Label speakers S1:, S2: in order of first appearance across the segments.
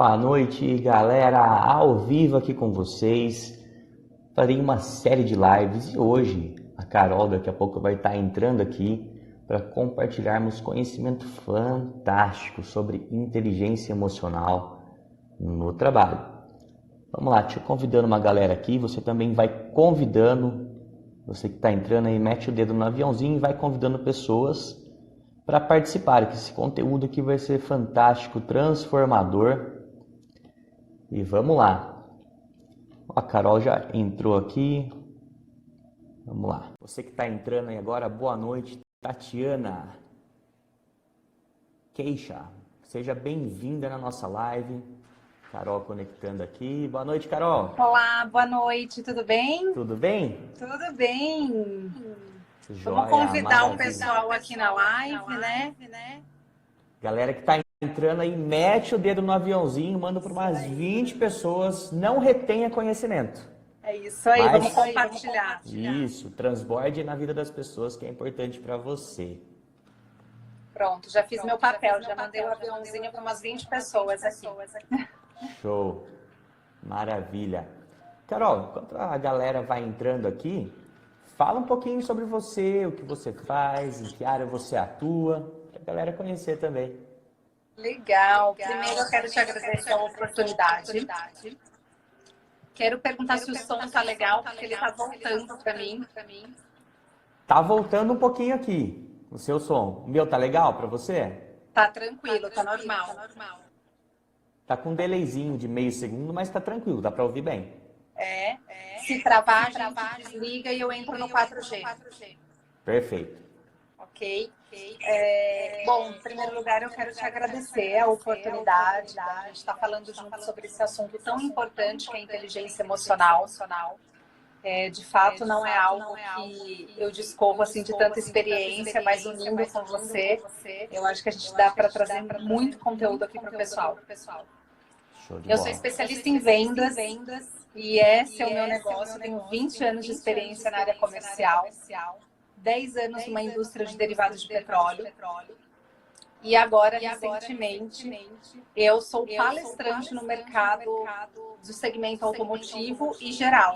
S1: Boa noite, galera, ao vivo aqui com vocês. Farei uma série de lives e hoje a Carol daqui a pouco vai estar entrando aqui para compartilharmos conhecimento fantástico sobre inteligência emocional no trabalho. Vamos lá, te convidando uma galera aqui, você também vai convidando, você que está entrando aí, mete o dedo no aviãozinho e vai convidando pessoas para participar, que esse conteúdo aqui vai ser fantástico, transformador. E vamos lá. A Carol já entrou aqui. Vamos lá. Você que está entrando aí agora, boa noite. Tatiana Queixa, seja bem-vinda na nossa live. Carol conectando aqui. Boa noite, Carol.
S2: Olá, boa noite, tudo bem?
S1: Tudo bem?
S2: Tudo bem.
S1: Joia,
S2: vamos convidar
S1: maravilha.
S2: o pessoal aqui na live, né?
S1: Galera que está entrando aí, mete o dedo no aviãozinho, manda para umas 20 pessoas, não retenha conhecimento.
S2: É isso aí,
S1: Mas-
S2: vamos compartilhar.
S1: Isso, transborde na vida das pessoas, que é importante para você.
S2: Pronto, já fiz meu papel, já mandei o aviãozinho para umas 20 pessoas aqui.
S1: Show, maravilha. Carol, enquanto a galera vai entrando aqui, fala um pouquinho sobre você, o que você faz, em que área você atua, para a galera conhecer também.
S2: Legal. Primeiro eu quero te agradecer a oportunidade. Quero perguntar se o som tá legal, porque ele tá voltando para mim.
S1: Tá voltando um pouquinho aqui, o seu som. O meu tá legal para você?
S2: Tá tranquilo, tá normal.
S1: Tá com um delayzinho de meio segundo, mas tá tranquilo, dá para ouvir bem.
S2: Se travar, a gente desliga e eu entro no 4G.
S1: Perfeito.
S2: Ok? Bom, em primeiro lugar, eu quero te agradecer a oportunidade da gente estar falando junto sobre esse assunto tão importante que é a inteligência emocional. De fato, não é algo que eu discorro assim, de tanta experiência, mas unindo com você, eu acho que a gente dá para trazer muito conteúdo aqui para o pessoal.
S1: Show de
S2: Eu
S1: bola.
S2: sou especialista em vendas e esse é o meu negócio. Eu tenho 20 anos de experiência na área comercial. 10 anos numa indústria de derivados de petróleo. E agora, recentemente, eu sou palestrante no mercado do segmento automotivo e geral.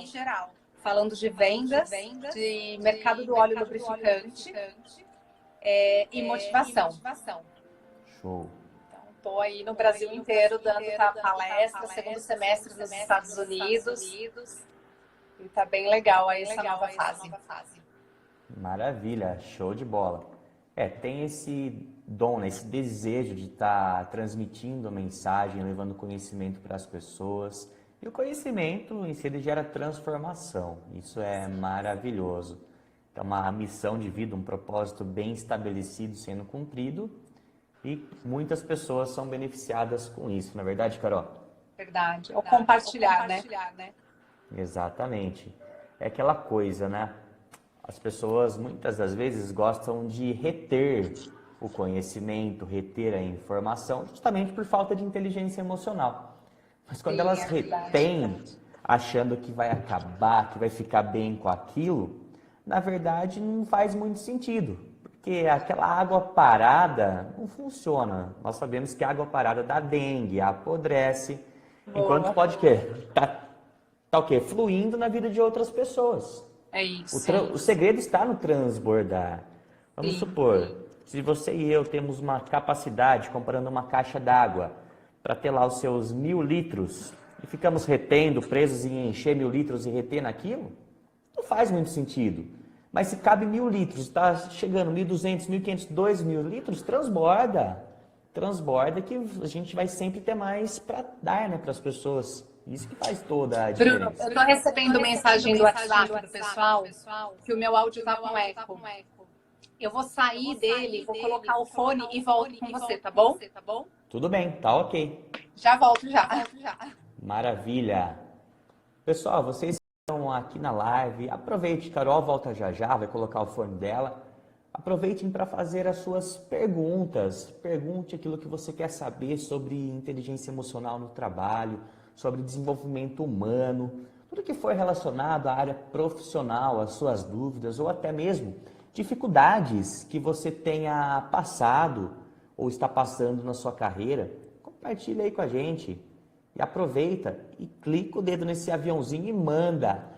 S2: Falando de vendas, de mercado do óleo lubrificante e motivação.
S1: Show.
S2: Então, estou aí no Brasil inteiro dando palestra, segundo semestre nos Estados Unidos. E tá bem legal aí essa nova fase.
S1: Maravilha, show de bola. Tem esse dom, né, esse desejo de estar transmitindo a mensagem, levando conhecimento para as pessoas. E o conhecimento em si ele gera transformação. Isso é maravilhoso. É uma missão de vida, um propósito bem estabelecido sendo cumprido e muitas pessoas são beneficiadas com isso. Não é verdade, Carol?
S2: Verdade. Ou compartilhar, né?
S1: Exatamente. É aquela coisa, né? As pessoas muitas das vezes gostam de reter o conhecimento, reter a informação, justamente por falta de inteligência emocional. Mas quando elas retêm, achando que vai acabar, que vai ficar bem com aquilo, na verdade não faz muito sentido, porque aquela água parada não funciona. Nós sabemos que a água parada dá dengue, apodrece, enquanto pode tá o quê? Fluindo na vida de outras pessoas.
S2: É isso.
S1: O segredo está no transbordar. Vamos supor, se você e eu temos uma capacidade, comparando uma caixa d'água, para ter lá os seus 1000 litros, e ficamos retendo, presos em encher 1000 litros e reter naquilo, não faz muito sentido. Mas se cabe 1000 litros, está chegando 1200, 1500, 2000 litros, transborda. Transborda que a gente vai sempre ter mais para dar, né, para as pessoas. Isso que faz toda a diferença.
S2: Bruno, eu estou recebendo mensagem do WhatsApp do pessoal que o meu áudio está com eco. Eu vou sair dele, vou colocar o fone e volto com você, tá bom?
S1: Tudo bem, tá ok.
S2: Já volto já.
S1: Maravilha. Pessoal, vocês estão aqui na live, aproveite, Carol volta já já, vai colocar o fone dela. Aproveitem para fazer as suas perguntas. Pergunte aquilo que você quer saber sobre inteligência emocional no trabalho, sobre desenvolvimento humano, tudo que for relacionado à área profissional, as suas dúvidas ou até mesmo dificuldades que você tenha passado ou está passando na sua carreira. Compartilhe aí com a gente. E aproveita e clica o dedo nesse aviãozinho e manda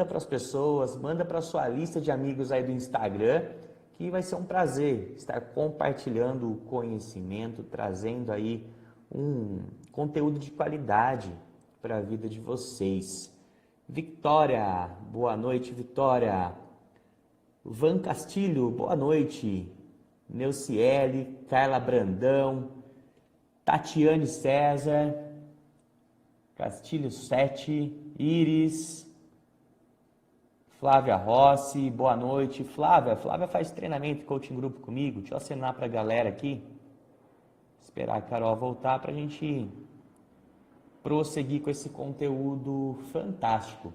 S1: para as pessoas, manda para a sua lista de amigos aí do Instagram, que vai ser um prazer estar compartilhando o conhecimento, trazendo aí um conteúdo de qualidade para a vida de vocês. Vitória, boa noite, Vitória. Van Castilho, boa noite. Neuciele, Carla Brandão, Tatiane César, Castilho 7, Iris, Flávia Rossi, boa noite. Flávia faz treinamento e coaching grupo comigo. Deixa eu assinar para a galera aqui. Esperar a Carol voltar para a gente prosseguir com esse conteúdo fantástico.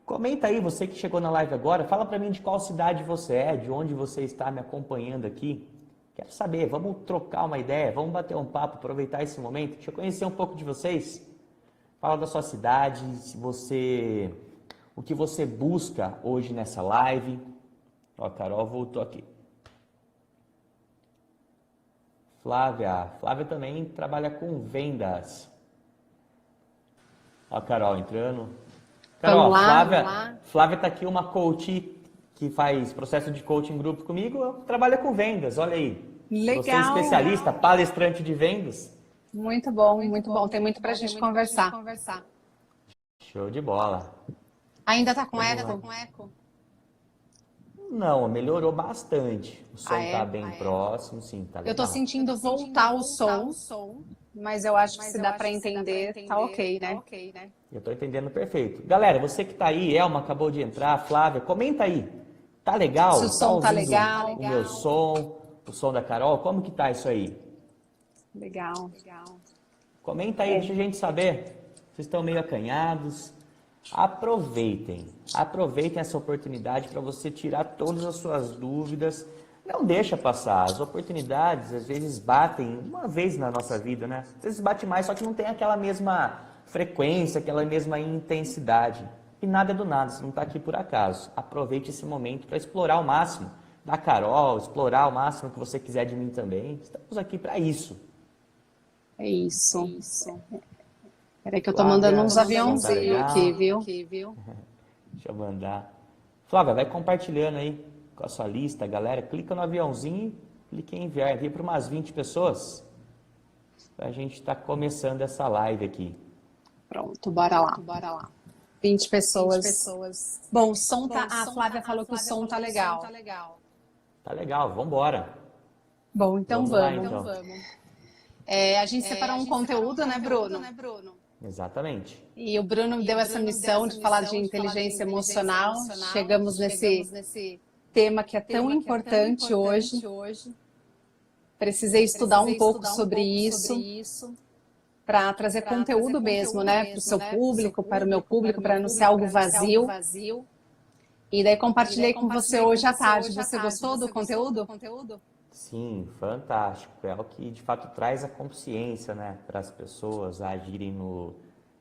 S1: Comenta aí, você que chegou na live agora, fala para mim de qual cidade você é, de onde você está me acompanhando aqui. Quero saber, vamos trocar uma ideia, vamos bater um papo, aproveitar esse momento. Deixa eu conhecer um pouco de vocês. Fala da sua cidade, o que você busca hoje nessa live. Ó, a Carol voltou aqui. Flávia também trabalha com vendas. Ó, a Carol entrando. Carol,
S3: Vamos lá.
S1: Flávia tá aqui, uma coach que faz processo de coaching grupo comigo, trabalha com vendas, olha aí.
S3: Legal.
S1: Você é especialista, palestrante de vendas?
S3: Muito bom. Tem muito pra gente conversar.
S1: Show de bola.
S3: Ainda tá com eco?
S1: Não, melhorou bastante. O som tá bem
S3: É?
S1: próximo, sim, tá legal.
S3: Eu tô sentindo voltar o som, mas eu acho que se dá pra entender, tá ok, né?
S1: Eu tô entendendo perfeito. Galera, você que tá aí, Elma acabou de entrar, Flávia, comenta aí. Tá legal?
S3: Se o som tá legal.
S1: O meu som, o som da Carol, como que tá isso aí?
S3: Legal.
S1: Comenta aí, deixa a gente saber. Vocês estão meio acanhados. Aproveitem essa oportunidade para você tirar todas as suas dúvidas. Não deixa passar. As oportunidades às vezes batem uma vez na nossa vida, né? Às vezes bate mais, só que não tem aquela mesma frequência, aquela mesma intensidade. E nada é do nada, você não está aqui por acaso. Aproveite esse momento para explorar o máximo da Carol, explorar o máximo que você quiser de mim também. Estamos aqui para isso.
S3: É isso. Peraí que eu tô mandando uns aviãozinhos aqui, viu?
S1: Deixa eu mandar. Flávia, vai compartilhando aí com a sua lista, galera. Clica no aviãozinho e clique em enviar. Envia para umas 20 pessoas. A gente está começando essa live aqui.
S3: Pronto, bora lá. 20 pessoas. Bom, o som tá... A Flávia falou que o som tá legal.
S1: Tá legal, vamos embora.
S3: Bom, então vamos.
S1: Então.
S3: A gente separou um conteúdo, né, Bruno?
S1: Exatamente.
S3: E o Bruno me deu essa missão de falar de inteligência emocional. Chegamos nesse tema que é tão importante hoje. Precisei estudar um pouco sobre isso para trazer conteúdo mesmo, né, para o seu público, para o meu público, para não ser algo vazio. E daí compartilhei com você hoje à tarde. Você gostou do conteúdo?
S1: Sim, fantástico. É o que de fato traz a consciência, né, para as pessoas agirem no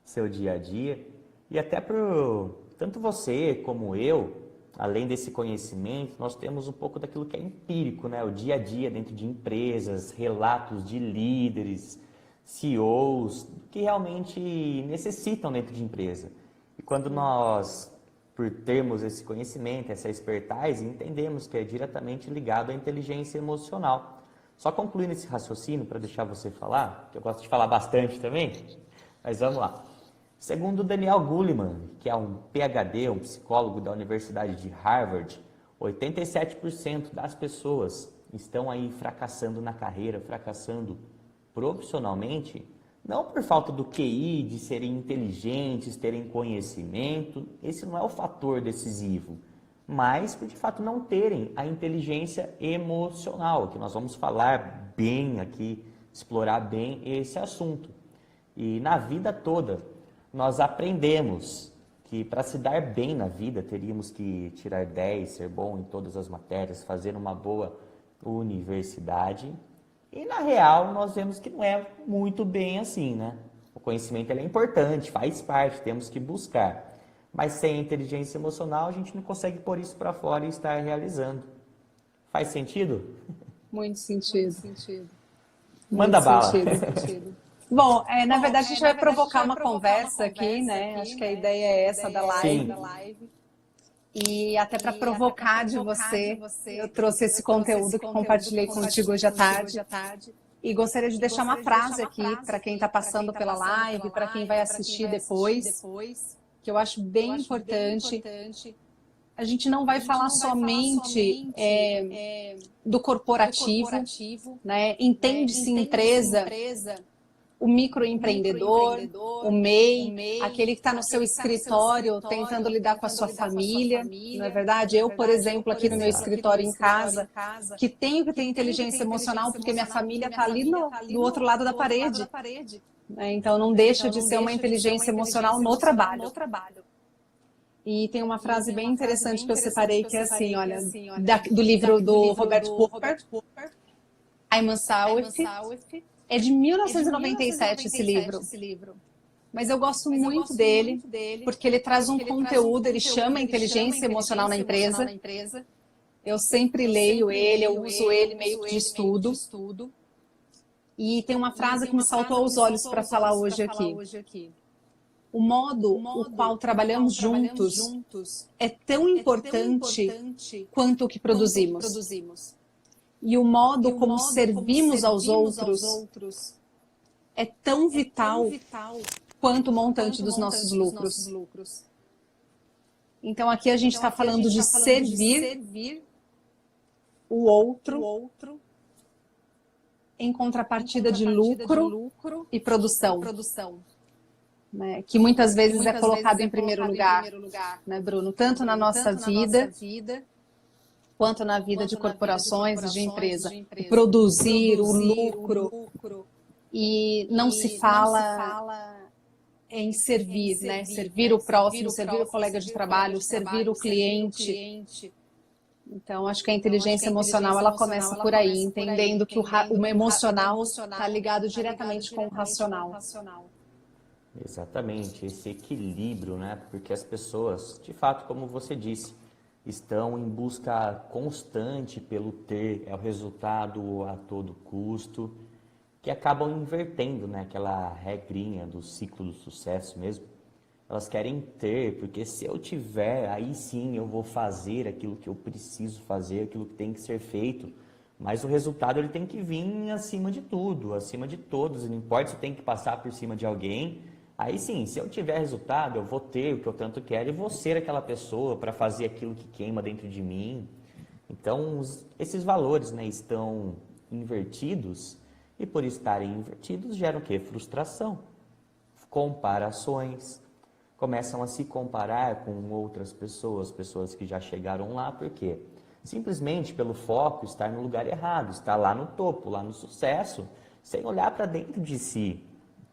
S1: seu dia a dia. E até tanto você como eu, além desse conhecimento, nós temos um pouco daquilo que é empírico, né, o dia a dia dentro de empresas, relatos de líderes, CEOs, que realmente necessitam dentro de empresa. E quando nós, por termos esse conhecimento, essa expertise, entendemos que é diretamente ligado à inteligência emocional. Só concluindo esse raciocínio, para deixar você falar, que eu gosto de falar bastante também, mas vamos lá. Segundo Daniel Goleman, que é um PhD, um psicólogo da Universidade de Harvard, 87% das pessoas estão aí fracassando na carreira, fracassando profissionalmente, não por falta do QI, de serem inteligentes, terem conhecimento, esse não é o fator decisivo, mas por de fato não terem a inteligência emocional, que nós vamos falar bem aqui, explorar bem esse assunto. E na vida toda, nós aprendemos que para se dar bem na vida, teríamos que tirar 10, ser bom em todas as matérias, fazer uma boa universidade. E na real, nós vemos que não é muito bem assim, né? O conhecimento ele é importante, faz parte, temos que buscar. Mas sem inteligência emocional, a gente não consegue pôr isso para fora e estar realizando. Faz sentido?
S3: Muito sentido.
S1: Manda bala.
S3: Bom, na verdade a gente vai provocar uma conversa aqui, né? Acho que a ideia é essa da live.
S1: Sim.
S3: E até para provocar de você, eu trouxe esse conteúdo que compartilhei contigo hoje à tarde. E gostaria de deixar uma frase aqui para quem está passando pela live, para quem vai assistir depois, que eu acho bem importante. A gente não vai falar somente do corporativo, né? Entende-se empresa, o microempreendedor, o MEI, aquele que está no seu escritório tentando lidar com a sua família, não é verdade? Eu, por exemplo, aqui no meu escritório em casa, que tenho que ter inteligência emocional porque minha família está ali do outro lado da parede. Né? Então, não deixa de ser uma inteligência emocional no trabalho. E tem uma frase bem interessante que eu separei, que é assim, olha, do livro do Robert Popper, I'm Unselfish. É de 1997 esse livro, mas eu gosto muito dele, porque ele traz um conteúdo, ele chama inteligência emocional na empresa. Eu sempre leio ele, eu uso ele meio que de estudo. E tem uma frase que me saltou aos olhos para falar hoje aqui. O modo o qual trabalhamos juntos é tão importante quanto o que produzimos. E o modo como servimos aos outros é tão vital quanto o montante dos nossos lucros. Então aqui a gente está falando de servir o outro em contrapartida de lucro e produção. Né? Que muitas vezes é colocado em primeiro lugar, né, Bruno? Tanto na nossa vida quanto na vida de corporações e de empresa. O produzir, o lucro. E não se fala em servir, né? Servir o próximo, servir o colega de trabalho, servir o cliente. Então, acho que a inteligência emocional, ela começa por aí, entendendo que o emocional está ligado diretamente com o racional.
S1: Exatamente, esse equilíbrio, né? Porque as pessoas, de fato, como você disse, estão em busca constante pelo ter, é o resultado a todo custo, que acabam invertendo, né, aquela regrinha do ciclo do sucesso mesmo. Elas querem ter, porque se eu tiver, aí sim eu vou fazer aquilo que eu preciso fazer, aquilo que tem que ser feito. Mas o resultado ele tem que vir acima de tudo, acima de todos, não importa se eu tenho que passar por cima de alguém. Aí sim, se eu tiver resultado, eu vou ter o que eu tanto quero e vou ser aquela pessoa para fazer aquilo que queima dentro de mim. Então, esses valores, né, estão invertidos e por estarem invertidos geram o quê? Frustração, comparações, começam a se comparar com outras pessoas, pessoas que já chegaram lá, por quê? Simplesmente pelo foco estar no lugar errado, estar lá no topo, lá no sucesso, sem olhar para dentro de si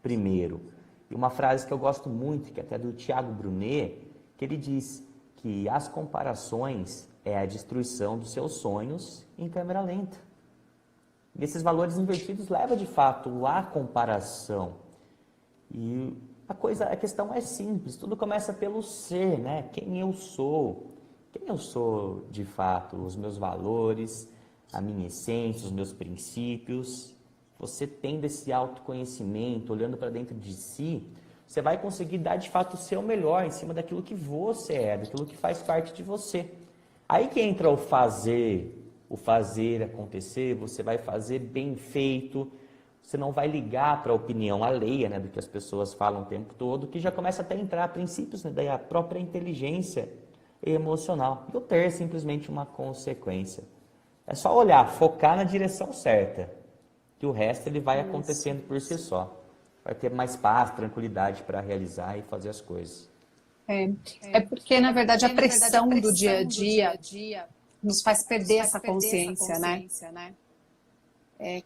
S1: primeiro. E uma frase que eu gosto muito, que é até do Tiago Brunet, que ele diz que as comparações é a destruição dos seus sonhos em câmera lenta. E esses valores invertidos levam de fato à comparação. E a questão é simples, tudo começa pelo ser, né? Quem eu sou de fato, os meus valores, a minha essência, os meus princípios. Você tendo esse autoconhecimento, olhando para dentro de si, você vai conseguir dar de fato o seu melhor em cima daquilo que você é, daquilo que faz parte de você. Aí que entra o fazer acontecer, você vai fazer bem feito, você não vai ligar para a opinião alheia, né, do que as pessoas falam o tempo todo, que já começa até a entrar princípios, né, da própria inteligência emocional. E o ter é simplesmente uma consequência. É só olhar, focar na direção certa, que o resto ele vai acontecendo por si só. Vai ter mais paz, tranquilidade para realizar e fazer as coisas.
S3: É porque, na verdade, a pressão do dia a dia nos faz perder essa consciência, né?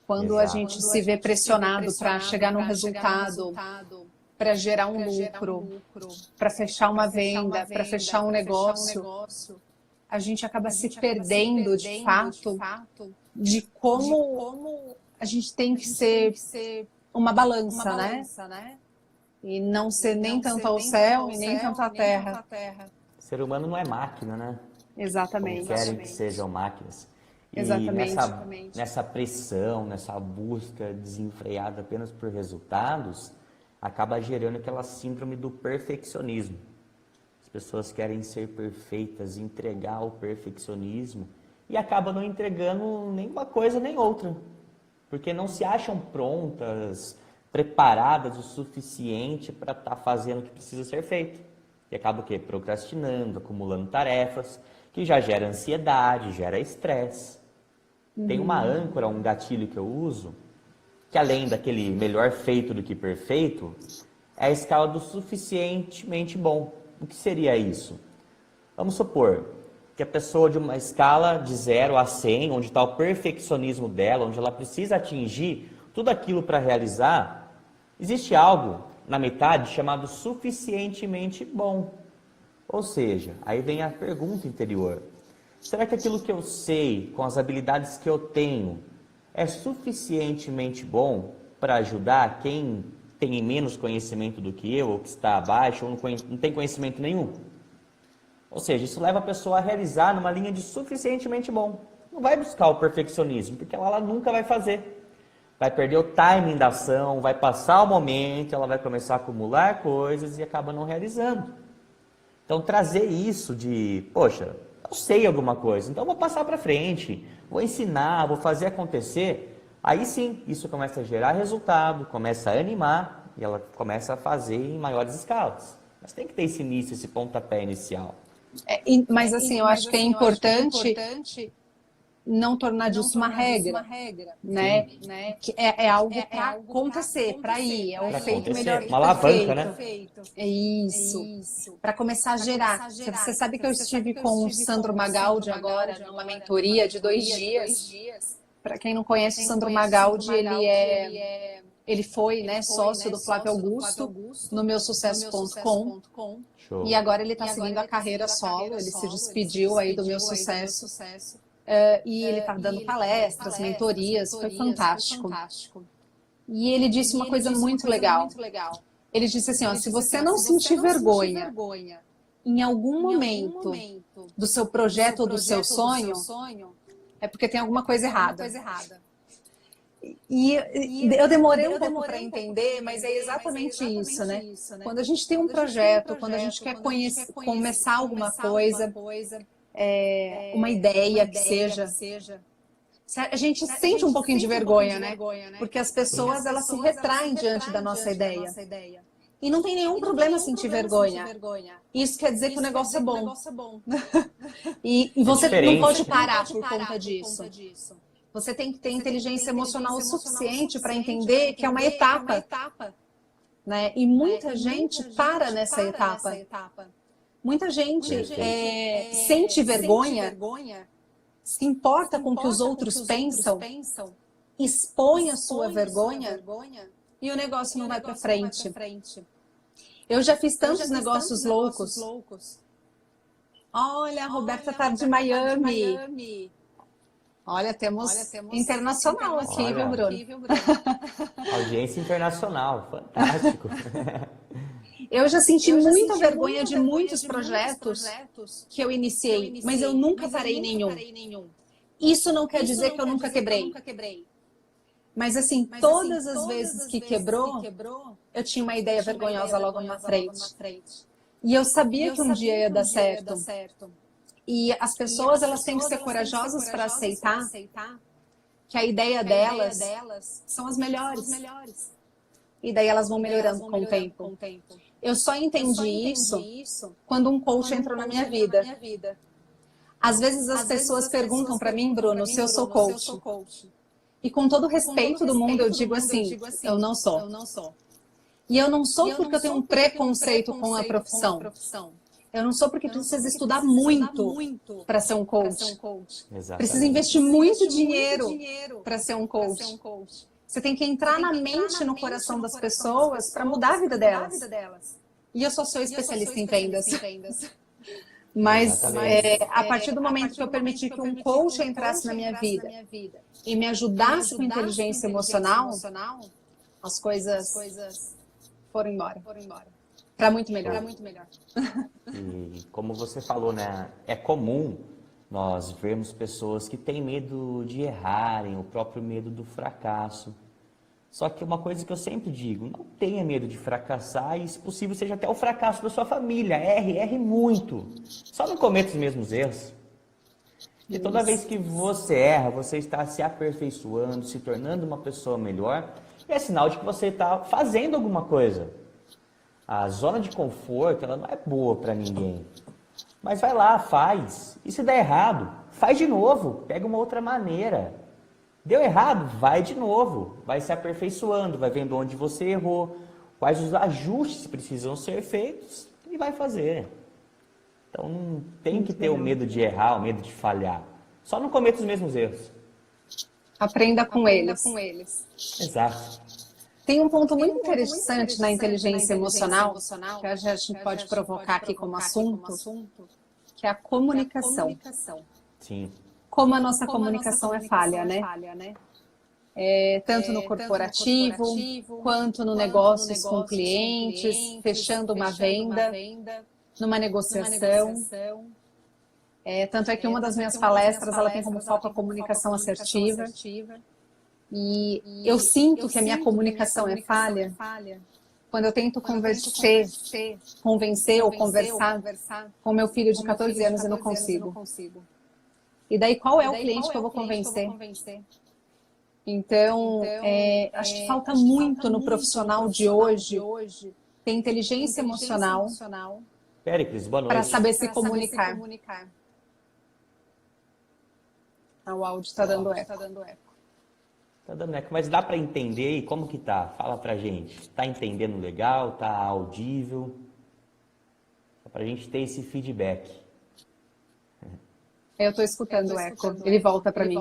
S3: Quando a gente se vê pressionado para chegar no resultado, para gerar um lucro, para fechar uma venda, para fechar um negócio, a gente acaba se perdendo, de fato, de como a gente tem que ser uma balança, né? E não ser nem tanto ao céu e nem tanto à terra.
S1: O ser humano não é máquina, né?
S3: Exatamente.
S1: Como querem que sejam máquinas. E
S3: Exatamente.
S1: nessa pressão, nessa busca desenfreada apenas por resultados, acaba gerando aquela síndrome do perfeccionismo. As pessoas querem ser perfeitas, entregar o perfeccionismo e acabam não entregando nem uma coisa nem outra, porque não se acham prontas, preparadas o suficiente para estar fazendo o que precisa ser feito. E acaba o quê? Procrastinando, acumulando tarefas, que já gera ansiedade, gera estresse. Tem uma âncora, um gatilho que eu uso, que além daquele melhor feito do que perfeito, é a escala do suficientemente bom. O que seria isso? Vamos supor que a pessoa de uma escala de 0 a 100, onde está o perfeccionismo dela, onde ela precisa atingir tudo aquilo para realizar, existe algo na metade chamado suficientemente bom. Ou seja, aí vem a pergunta interior. Será que aquilo que eu sei, com as habilidades que eu tenho, é suficientemente bom para ajudar quem tem menos conhecimento do que eu, ou que está abaixo, ou não tem conhecimento nenhum? Ou seja, isso leva a pessoa a realizar numa linha de suficientemente bom. Não vai buscar o perfeccionismo, porque ela nunca vai fazer. Vai perder o timing da ação, vai passar o momento, ela vai começar a acumular coisas e acaba não realizando. Então, trazer isso de, poxa, eu sei alguma coisa, então vou passar para frente, vou ensinar, vou fazer acontecer. Aí sim, isso começa a gerar resultado, começa a animar e ela começa a fazer em maiores escalas. Mas tem que ter esse início, esse pontapé inicial.
S3: Mas assim, eu acho que é importante não tornar disso uma regra, né? Que é algo para acontecer, para ir, é o feito melhor que
S1: uma alavanca,
S3: perfeito. É isso. Para começar a gerar. Você sabe que eu estive com o Sandro Magaldi agora numa mentoria de 2 dias. Para quem não conhece o Sandro Magaldi, ele foi, né, sócio do Flávio Augusto no meusucesso.com. E agora ele está seguindo a carreira solo, ele se despediu aí do Meu Sucesso. E ele está dando palestras, mentorias, foi fantástico. E ele disse uma coisa muito legal. Ele disse assim, ó, se você não sentir vergonha em algum momento do seu projeto ou do seu sonho, é porque tem alguma coisa errada. E eu demorei um pouco para entender, mas é exatamente isso, né? Quando a gente tem um projeto, quando a gente quer começar alguma coisa, uma ideia que seja, a gente sente um pouquinho de vergonha, né? Porque as pessoas, elas se retraem diante da nossa ideia. E não tem nenhum problema sentir vergonha. Isso quer dizer que o negócio é bom. E você não pode parar por conta disso. Você tem que ter inteligência emocional o suficiente para entender que é uma etapa, né? E muita gente para nessa etapa. Muita gente sente vergonha, se importa com o que os outros pensam, expõe a sua vergonha e o negócio não vai para frente. Eu já fiz tantos negócios loucos. Olha, a Roberta tá de Miami. Olha, temos internacional aqui, viu, Bruno?
S1: Audiência internacional, fantástico.
S3: Eu já senti muita vergonha de muitos projetos que eu iniciei, mas eu nunca parei nenhum. Isso não quer dizer que eu nunca quebrei. Mas assim, todas as vezes que quebrou, eu tinha uma ideia vergonhosa logo na frente. E eu sabia que um dia ia dar certo. E as pessoas, elas têm que ser corajosas para aceitar que a ideia delas são as melhores. E daí elas vão melhorando com o tempo. Eu só entendi isso quando um coach entrou na minha vida. Às vezes as pessoas perguntam para mim, Bruno, se eu sou coach. E com todo o respeito do mundo, eu digo assim, eu não sou. E eu não sou porque eu tenho um preconceito com a profissão. Eu não sou porque precisa estudar muito para ser um coach. Precisa investir muito dinheiro para ser um coach. Você tem que entrar na mente e no coração das pessoas para mudar a vida delas. E eu só sou especialista em vendas. Mas a partir do momento que eu permiti que um coach entrasse na minha vida e me ajudasse com inteligência emocional, as coisas foram embora. Para muito melhor.
S1: E como você falou, né? É comum nós vemos pessoas que têm medo de errarem, o próprio medo do fracasso. Só que uma coisa que eu sempre digo, não tenha medo de fracassar e, se possível, seja até o fracasso da sua família. Erre muito. Só não cometa os mesmos erros. E toda vez que você erra, você está se aperfeiçoando, se tornando uma pessoa melhor, e é sinal de que você está fazendo alguma coisa. A zona de conforto, ela não é boa para ninguém. Mas vai lá, faz. E se der errado, faz de novo, pega uma outra maneira. Deu errado, vai de novo, vai se aperfeiçoando, vai vendo onde você errou, quais os ajustes precisam ser feitos e vai fazer. Então não tem que ter o medo de errar, o medo de falhar. Só não cometa os mesmos erros.
S3: Aprenda com eles.
S1: Exato.
S3: Tem um ponto muito interessante na inteligência emocional, que a gente pode provocar aqui como assunto, que é a comunicação.
S1: Sim.
S3: Como a nossa comunicação é falha, né? Tanto no corporativo, quanto no negócios com clientes, fechando uma venda, numa negociação. Tanto é que uma das minhas palestras, ela tem como foco a comunicação assertiva. E eu sinto que a minha comunicação é falha quando eu tento convencer ou conversar com meu filho de 14 anos e não consigo. E daí, qual é o cliente que eu vou convencer? Então, acho que falta muito no profissional de hoje ter inteligência emocional
S1: Péricles, boa noite.
S3: para saber se comunicar. O áudio está dando eco.
S1: Tá dando eco, mas dá para entender? E como que tá? Fala pra gente. Tá entendendo legal? Tá audível? Só pra gente ter esse feedback.
S3: Eu estou escutando o eco. Ele volta para mim.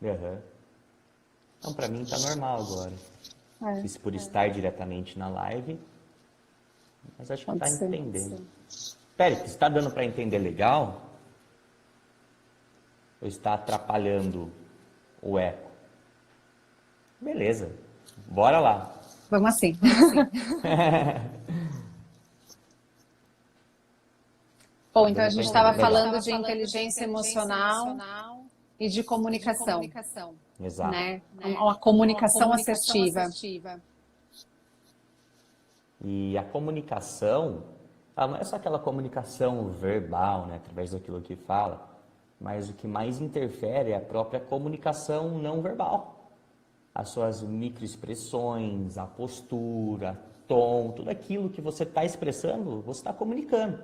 S1: Uhum. Então, pra mim tá normal agora. Isso por estar diretamente na live. Mas acho que tá entendendo. Péricles, está dando para entender legal? Ou está atrapalhando o eco? Beleza, bora lá.
S3: Vamos assim. Bom, então a gente estava falando de inteligência emocional e de comunicação.
S1: Exato.
S3: Né? Uma comunicação assertiva.
S1: E a comunicação, ela não é só aquela comunicação verbal, né, através daquilo que fala, mas o que mais interfere é a própria comunicação não verbal. As suas microexpressões, a postura, tom, tudo aquilo que você está expressando, você está comunicando.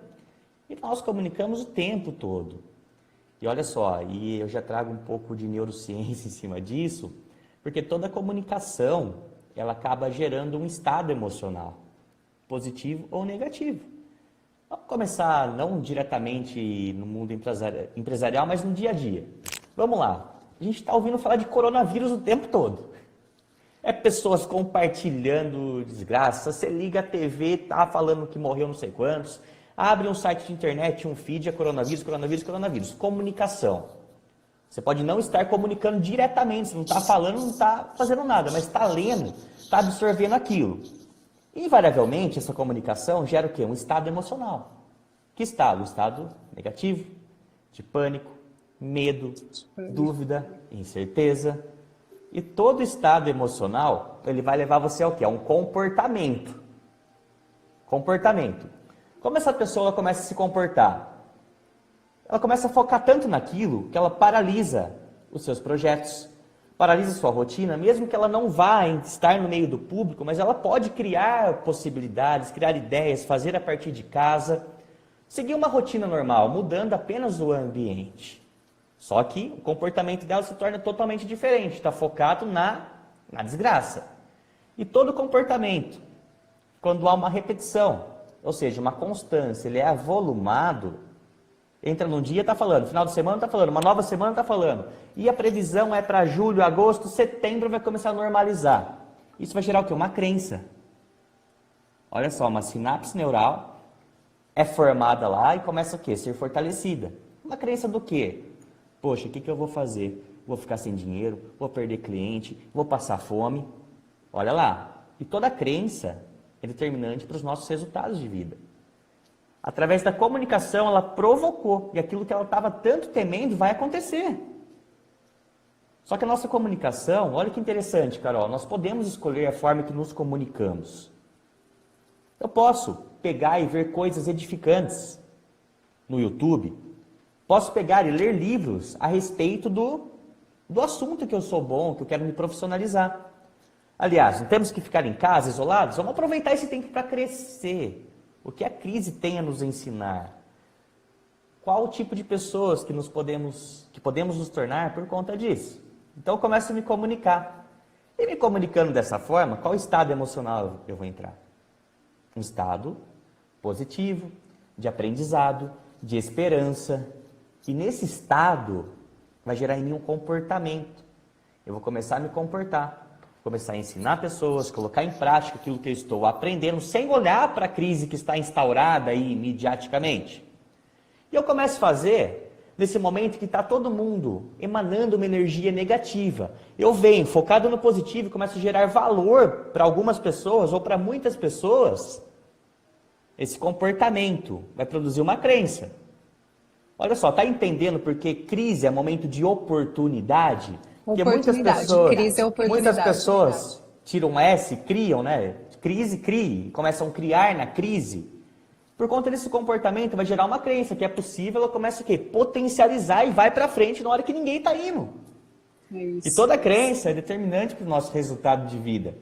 S1: E nós comunicamos o tempo todo. E olha só, e eu já trago um pouco de neurociência em cima disso, porque toda comunicação, ela acaba gerando um estado emocional, positivo ou negativo. Vamos começar não diretamente no mundo empresarial, mas no dia a dia. Vamos lá, a gente está ouvindo falar de coronavírus o tempo todo. É pessoas compartilhando desgraça, você liga a TV, tá falando que morreu não sei quantos, abre um site de internet, um feed, é coronavírus. Comunicação. Você pode não estar comunicando diretamente, você não está falando, não está fazendo nada, mas está lendo, está absorvendo aquilo. Invariavelmente, essa comunicação gera o quê? Um estado emocional. Que estado? Um estado negativo, de pânico, medo, dúvida, incerteza. E todo estado emocional, ele vai levar você ao quê? A um comportamento. Comportamento. Como essa pessoa começa a se comportar? Ela começa a focar tanto naquilo que ela paralisa os seus projetos, paralisa sua rotina, mesmo que ela não vá estar no meio do público, mas ela pode criar possibilidades, criar ideias, fazer a partir de casa, seguir uma rotina normal, mudando apenas o ambiente. Só que o comportamento dela se torna totalmente diferente, está focado na desgraça. E todo comportamento, quando há uma repetição, ou seja, uma constância, ele é avolumado, entra num dia, está falando, final de semana está falando, uma nova semana está falando. E a previsão é para julho, agosto, setembro vai começar a normalizar. Isso vai gerar o quê? Uma crença. Olha só, uma sinapse neural é formada lá e começa o quê? A ser fortalecida. Uma crença do quê? Poxa, o que eu vou fazer? Vou ficar sem dinheiro? Vou perder cliente? Vou passar fome? Olha lá. E toda crença é determinante para os nossos resultados de vida. Através da comunicação, ela provocou. E aquilo que ela estava tanto temendo vai acontecer. Só que a nossa comunicação, olha que interessante, Carol, nós podemos escolher a forma que nos comunicamos. Eu posso pegar e ver coisas edificantes no YouTube. Posso pegar e ler livros a respeito do assunto que eu sou bom, que eu quero me profissionalizar. Aliás, não temos que ficar em casa, isolados? Vamos aproveitar esse tempo para crescer. O que a crise tem a nos ensinar? Qual o tipo de pessoas que podemos nos tornar por conta disso? Então eu começo a me comunicar. E me comunicando dessa forma, qual estado emocional eu vou entrar? Um estado positivo, de aprendizado, de esperança. E nesse estado vai gerar em mim um comportamento. Eu vou começar a me comportar, começar a ensinar pessoas, colocar em prática aquilo que eu estou aprendendo, sem olhar para a crise que está instaurada aí midiaticamente. E eu começo a fazer, nesse momento que está todo mundo emanando uma energia negativa. Eu venho focado no positivo e começo a gerar valor para algumas pessoas ou para muitas pessoas. Esse comportamento vai produzir uma crença. Olha só, está entendendo porque crise é momento de oportunidade? Porque
S3: crise é oportunidade.
S1: Muitas pessoas tiram S, criam, né? Crise, crie, começam a criar na crise. Por conta desse comportamento, vai gerar uma crença que é possível, ela começa o quê? Potencializar e vai para frente na hora que ninguém está indo. E toda crença é determinante para o nosso resultado de vida.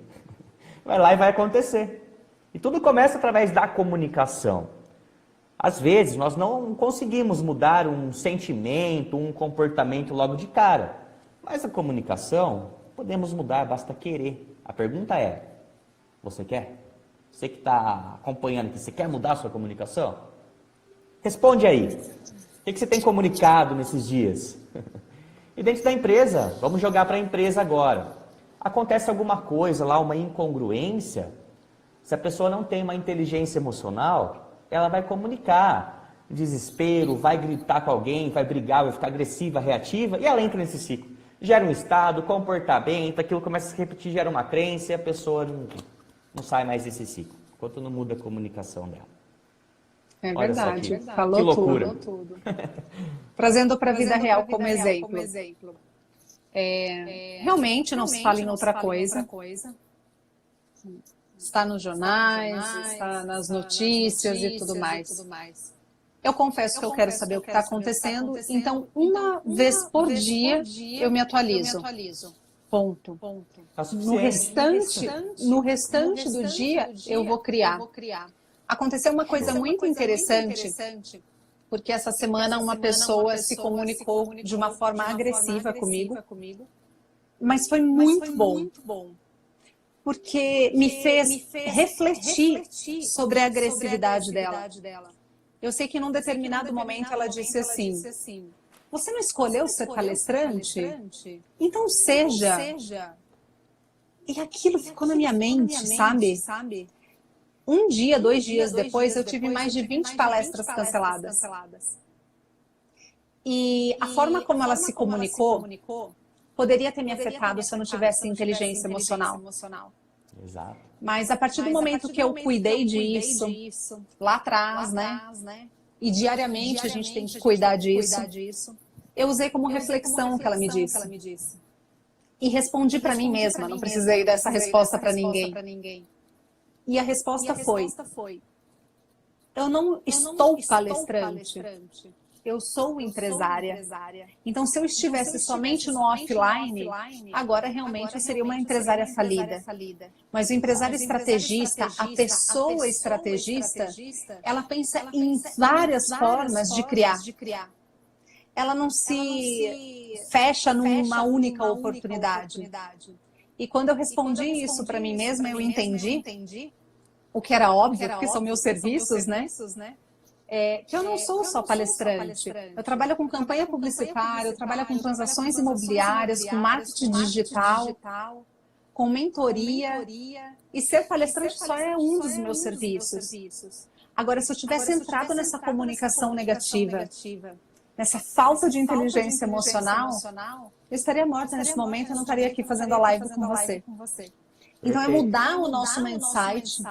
S1: Vai lá e vai acontecer. E tudo começa através da comunicação. Às vezes, nós não conseguimos mudar um sentimento, um comportamento logo de cara. Mas a comunicação, podemos mudar, basta querer. A pergunta é, você quer? Você que está acompanhando aqui, você quer mudar a sua comunicação? Responde aí. O que você tem comunicado nesses dias? E dentro da empresa, vamos jogar para a empresa agora. Acontece alguma coisa lá, uma incongruência, se a pessoa não tem uma inteligência emocional, ela vai comunicar desespero, vai gritar com alguém, vai brigar, vai ficar agressiva, reativa, e ela entra nesse ciclo. Gera um estado, comportamento, aquilo começa a se repetir, gera uma crença e a pessoa não sai mais desse ciclo, enquanto não muda a comunicação dela.
S3: É verdade,
S1: que
S3: falou
S1: loucura.
S3: tudo. Trazendo para a vida real como exemplo. Realmente não se fala em outra coisa. Está nos jornais, está nas notícias e tudo mais. Eu confesso que eu quero saber o que está acontecendo, então uma vez por dia eu me atualizo. Ponto. No restante do dia eu vou criar. Aconteceu uma coisa muito interessante, porque essa semana uma pessoa se comunicou de uma forma agressiva comigo, mas foi muito bom. Porque me fez refletir sobre a agressividade dela. Eu sei que num determinado momento ela disse assim, você não escolheu ser palestrante? Então seja. E aquilo ficou na minha mente, sabe? Um dia, 2 dias depois, eu tive mais de 20 palestras canceladas. E a forma como ela se comunicou poderia ter me afetado se eu não tivesse inteligência emocional.
S1: Exato.
S3: Mas a partir do momento que eu cuidei disso, lá atrás, né? E diariamente a gente tem que cuidar disso. Eu usei como reflexão o que ela me disse. E respondi para mim mesma, não precisei dessa resposta para ninguém. E a resposta foi, eu não estou palestrante, eu sou empresária. Então, se eu estivesse somente no offline, agora realmente eu seria uma empresária falida. Mas o empresário estrategista, a pessoa estrategista, ela pensa em várias formas de criar. Ela não se fecha numa única oportunidade. E quando eu respondi isso para mim mesma, eu entendi, o que era óbvio, porque são meus serviços, né? Que eu não sou só palestrante. Eu trabalho com campanha publicitária, eu trabalho com transações imobiliárias, com marketing digital, com mentoria. E ser palestrante só é um dos meus serviços. Agora, se eu tivesse entrado nessa comunicação negativa, nessa falta de inteligência emocional, eu estaria morta nesse momento, eu não estaria aqui fazendo a live com você. Então, é mudar o nosso mindset,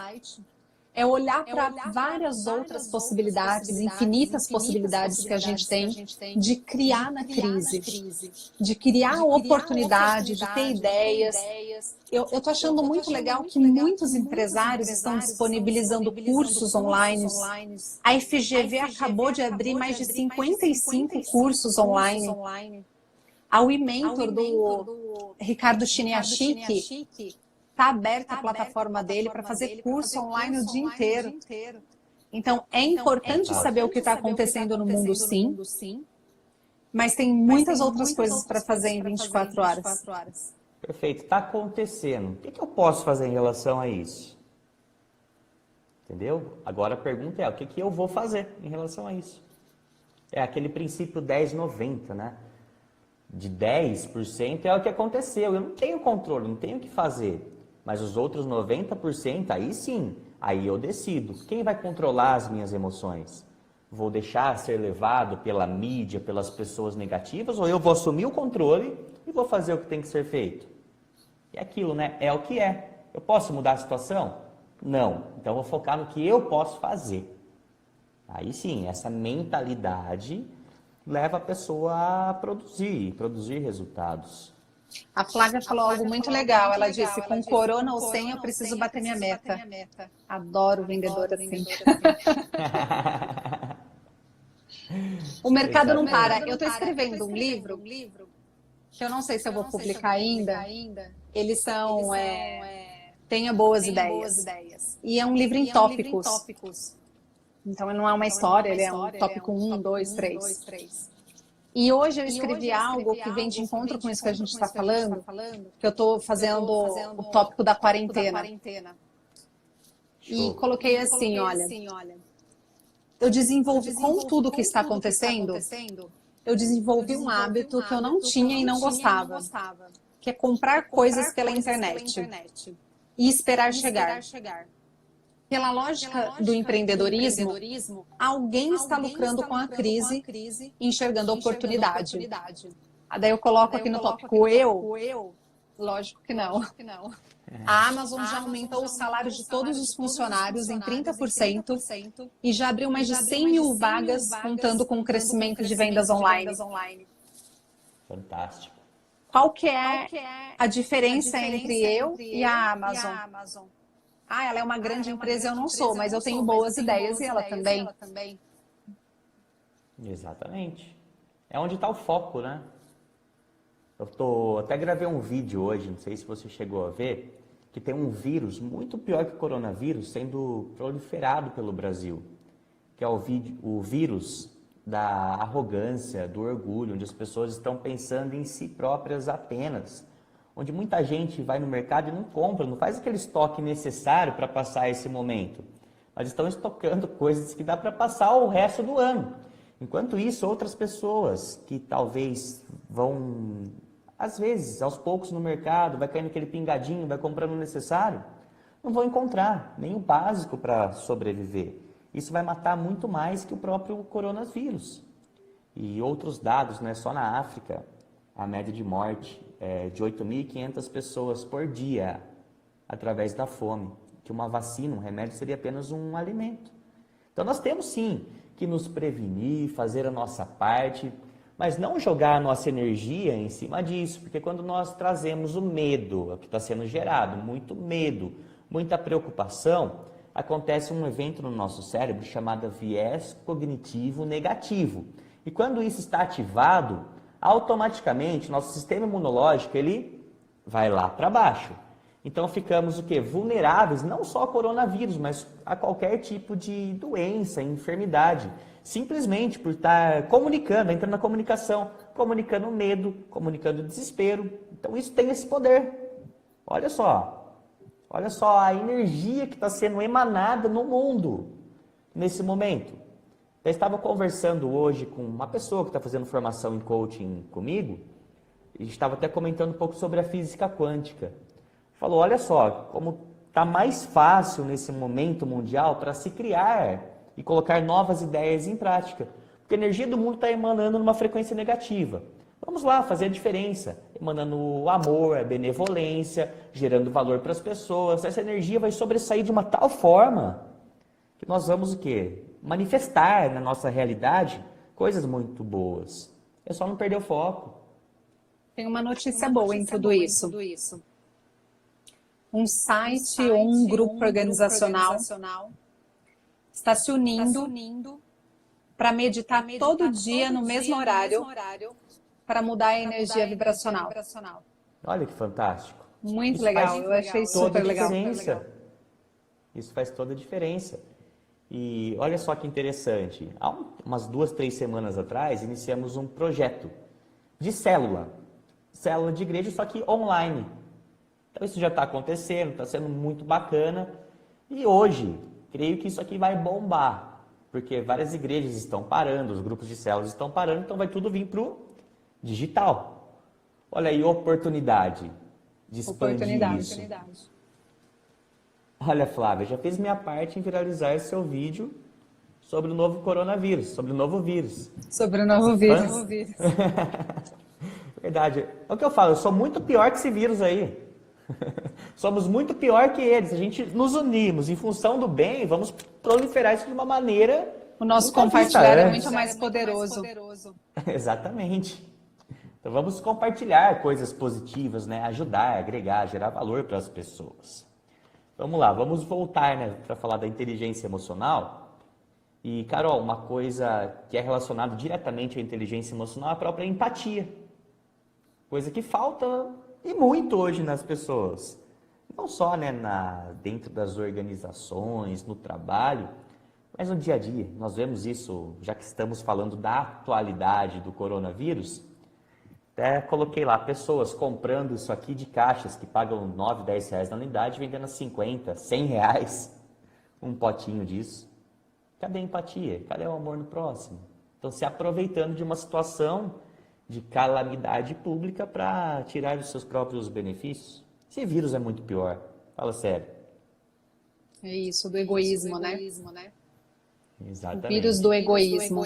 S3: É olhar para várias outras possibilidades, infinitas possibilidades que a gente tem de criar na crise, de criar oportunidade, de ter ideias. Eu estou achando muito legal que muitos empresários estão disponibilizando cursos online. A FGV acabou de abrir mais de 55 cursos online. A WeMentor do Ricardo Chiniachiki está aberta a plataforma dele para fazer curso online o dia inteiro. Então, é importante saber o que está acontecendo no mundo, sim, mas tem muitas outras coisas para fazer em 24 horas.
S1: Perfeito, está acontecendo. O que eu posso fazer em relação a isso? Entendeu? Agora a pergunta é, o que eu vou fazer em relação a isso? É aquele princípio 10-90, né? De 10% é o que aconteceu. Eu não tenho controle, não tenho o que fazer. Mas os outros 90%, aí sim, aí eu decido. Quem vai controlar as minhas emoções? Vou deixar ser levado pela mídia, pelas pessoas negativas, ou eu vou assumir o controle e vou fazer o que tem que ser feito? É aquilo, né? É o que é. Eu posso mudar a situação? Não. Então eu vou focar no que eu posso fazer. Aí sim, essa mentalidade leva a pessoa a produzir resultados.
S3: A Flávia falou algo muito legal. Ela disse, com corona ou sem, eu preciso bater minha meta. Adoro vendedor assim. O mercado não para. Eu estou escrevendo um livro, que eu não sei se eu vou publicar ainda. Eles são Tenha Boas Ideias. E é um livro em tópicos. Então, ele não é uma história, ele é um tópico 1, 2, 3. E hoje eu escrevi algo que vem de encontro com isso que a gente está falando, que eu estou fazendo o tópico da quarentena. E coloquei assim, olha, eu desenvolvi, com tudo que está acontecendo, eu desenvolvi um hábito que eu não tinha e não gostava, que é comprar coisas pela internet e esperar chegar. Pela lógica do empreendedorismo, alguém está lucrando com a crise e enxergando a oportunidade. Daí eu coloco aqui no tópico eu, lógico que não. A Amazon já aumentou o salário de todos os funcionários em 30% e já abriu mais de 100 mil vagas, contando com o crescimento de vendas online.
S1: Fantástico.
S3: Qual que é a diferença entre eu e a Amazon? Ela é uma grande empresa, eu não sou, mas eu tenho boas ideias e ela também.
S1: Exatamente. É onde está o foco, né? Até gravei um vídeo hoje, não sei se você chegou a ver, que tem um vírus muito pior que o coronavírus sendo proliferado pelo Brasil, que é o vírus da arrogância, do orgulho, onde as pessoas estão pensando em si próprias apenas. Onde muita gente vai no mercado e não compra, não faz aquele estoque necessário para passar esse momento. Mas estão estocando coisas que dá para passar o resto do ano. Enquanto isso, outras pessoas que talvez vão, às vezes, aos poucos no mercado, vai caindo aquele pingadinho, vai comprando o necessário, não vão encontrar nem o básico para sobreviver. Isso vai matar muito mais que o próprio coronavírus. E outros dados, né, só na África, a média de morte é de 8.500 pessoas por dia através da fome, que uma vacina, um remédio seria apenas um alimento. Então nós temos sim que nos prevenir, fazer a nossa parte, mas não jogar a nossa energia em cima disso, porque quando nós trazemos o medo, o que está sendo gerado, muito medo, muita preocupação, acontece um evento no nosso cérebro chamado viés cognitivo negativo. E quando isso está ativado, automaticamente nosso sistema imunológico ele vai lá para baixo. Então ficamos o quê? Vulneráveis não só ao coronavírus, mas a qualquer tipo de doença, enfermidade. Simplesmente por estar comunicando, entrando na comunicação, comunicando medo, comunicando desespero. Então isso tem esse poder. Olha só a energia que está sendo emanada no mundo nesse momento. Eu estava conversando hoje com uma pessoa que está fazendo formação em coaching comigo, e estava até comentando um pouco sobre a física quântica. Falou, olha só, como está mais fácil nesse momento mundial para se criar e colocar novas ideias em prática. Porque a energia do mundo está emanando numa frequência negativa. Vamos lá fazer a diferença, emanando amor, a benevolência, gerando valor para as pessoas. Essa energia vai sobressair de uma tal forma nós vamos o quê? Manifestar na nossa realidade coisas muito boas. É só não perder o foco.
S3: Tem uma notícia boa em tudo isso. Um site ou um grupo organizacional está se unindo para meditar todo dia no mesmo horário para mudar a energia vibracional.
S1: Olha que fantástico.
S3: Muito
S1: Isso
S3: legal,
S1: faz
S3: eu achei
S1: toda
S3: super
S1: a
S3: legal.
S1: diferença. Isso faz toda a diferença. E olha só que interessante. Há umas 2, 3 semanas atrás, iniciamos um projeto de célula. Célula de igreja, só que online. Então isso já está acontecendo, está sendo muito bacana. E hoje, creio que isso aqui vai bombar. Porque várias igrejas estão parando, os grupos de células estão parando, então vai tudo vir para o digital. Olha aí, oportunidade de expandir isso. Olha, Flávia, já fiz minha parte em viralizar seu vídeo sobre o novo coronavírus, sobre o novo vírus.
S3: Sobre o novo vírus.
S1: Verdade. É o que eu falo, eu sou muito pior que esse vírus aí. Somos muito pior que eles. A gente nos unimos em função do bem, vamos proliferar isso de uma maneira...
S3: O nosso compartilhar é muito mais poderoso.
S1: Exatamente. Então vamos compartilhar coisas positivas, né? Ajudar, agregar, gerar valor para as pessoas. Vamos lá, vamos voltar, né, para falar da inteligência emocional. E, Carol, uma coisa que é relacionada diretamente à inteligência emocional é a própria empatia. Coisa que falta e muito hoje nas pessoas. Não só, né, dentro das organizações, no trabalho, mas no dia a dia. Nós vemos isso, já que estamos falando da atualidade do coronavírus. Até coloquei lá, pessoas comprando isso aqui de caixas que pagam 9, 10 reais na unidade, vendendo a 50, 100 reais um potinho disso. Cadê a empatia? Cadê o amor no próximo? Então, se aproveitando de uma situação de calamidade pública para tirar os seus próprios benefícios. Esse vírus é muito pior, fala sério.
S3: É isso, do egoísmo, né?
S1: Exatamente.
S3: O vírus do egoísmo.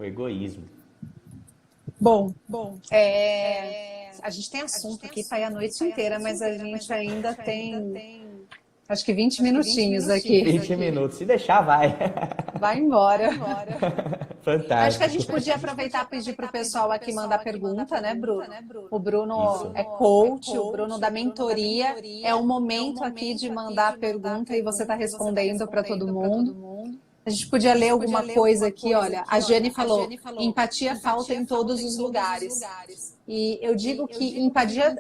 S1: O egoísmo.
S3: Bom, a gente tem assunto aqui para ir a noite inteira, mas a gente ainda tem, acho que 20 minutinhos aqui.
S1: 20 minutos, se deixar, vai.
S3: Vai embora.
S1: Fantástico.
S3: Acho que a gente podia aproveitar e pedir para o pessoal aqui mandar pergunta, né, Bruno? O Bruno é coach, o Bruno da mentoria. É o momento aqui de mandar a pergunta e você está respondendo para todo mundo. A gente podia ler alguma coisa aqui, olha. A Jane falou, empatia falta em todos os lugares. E eu digo que empatia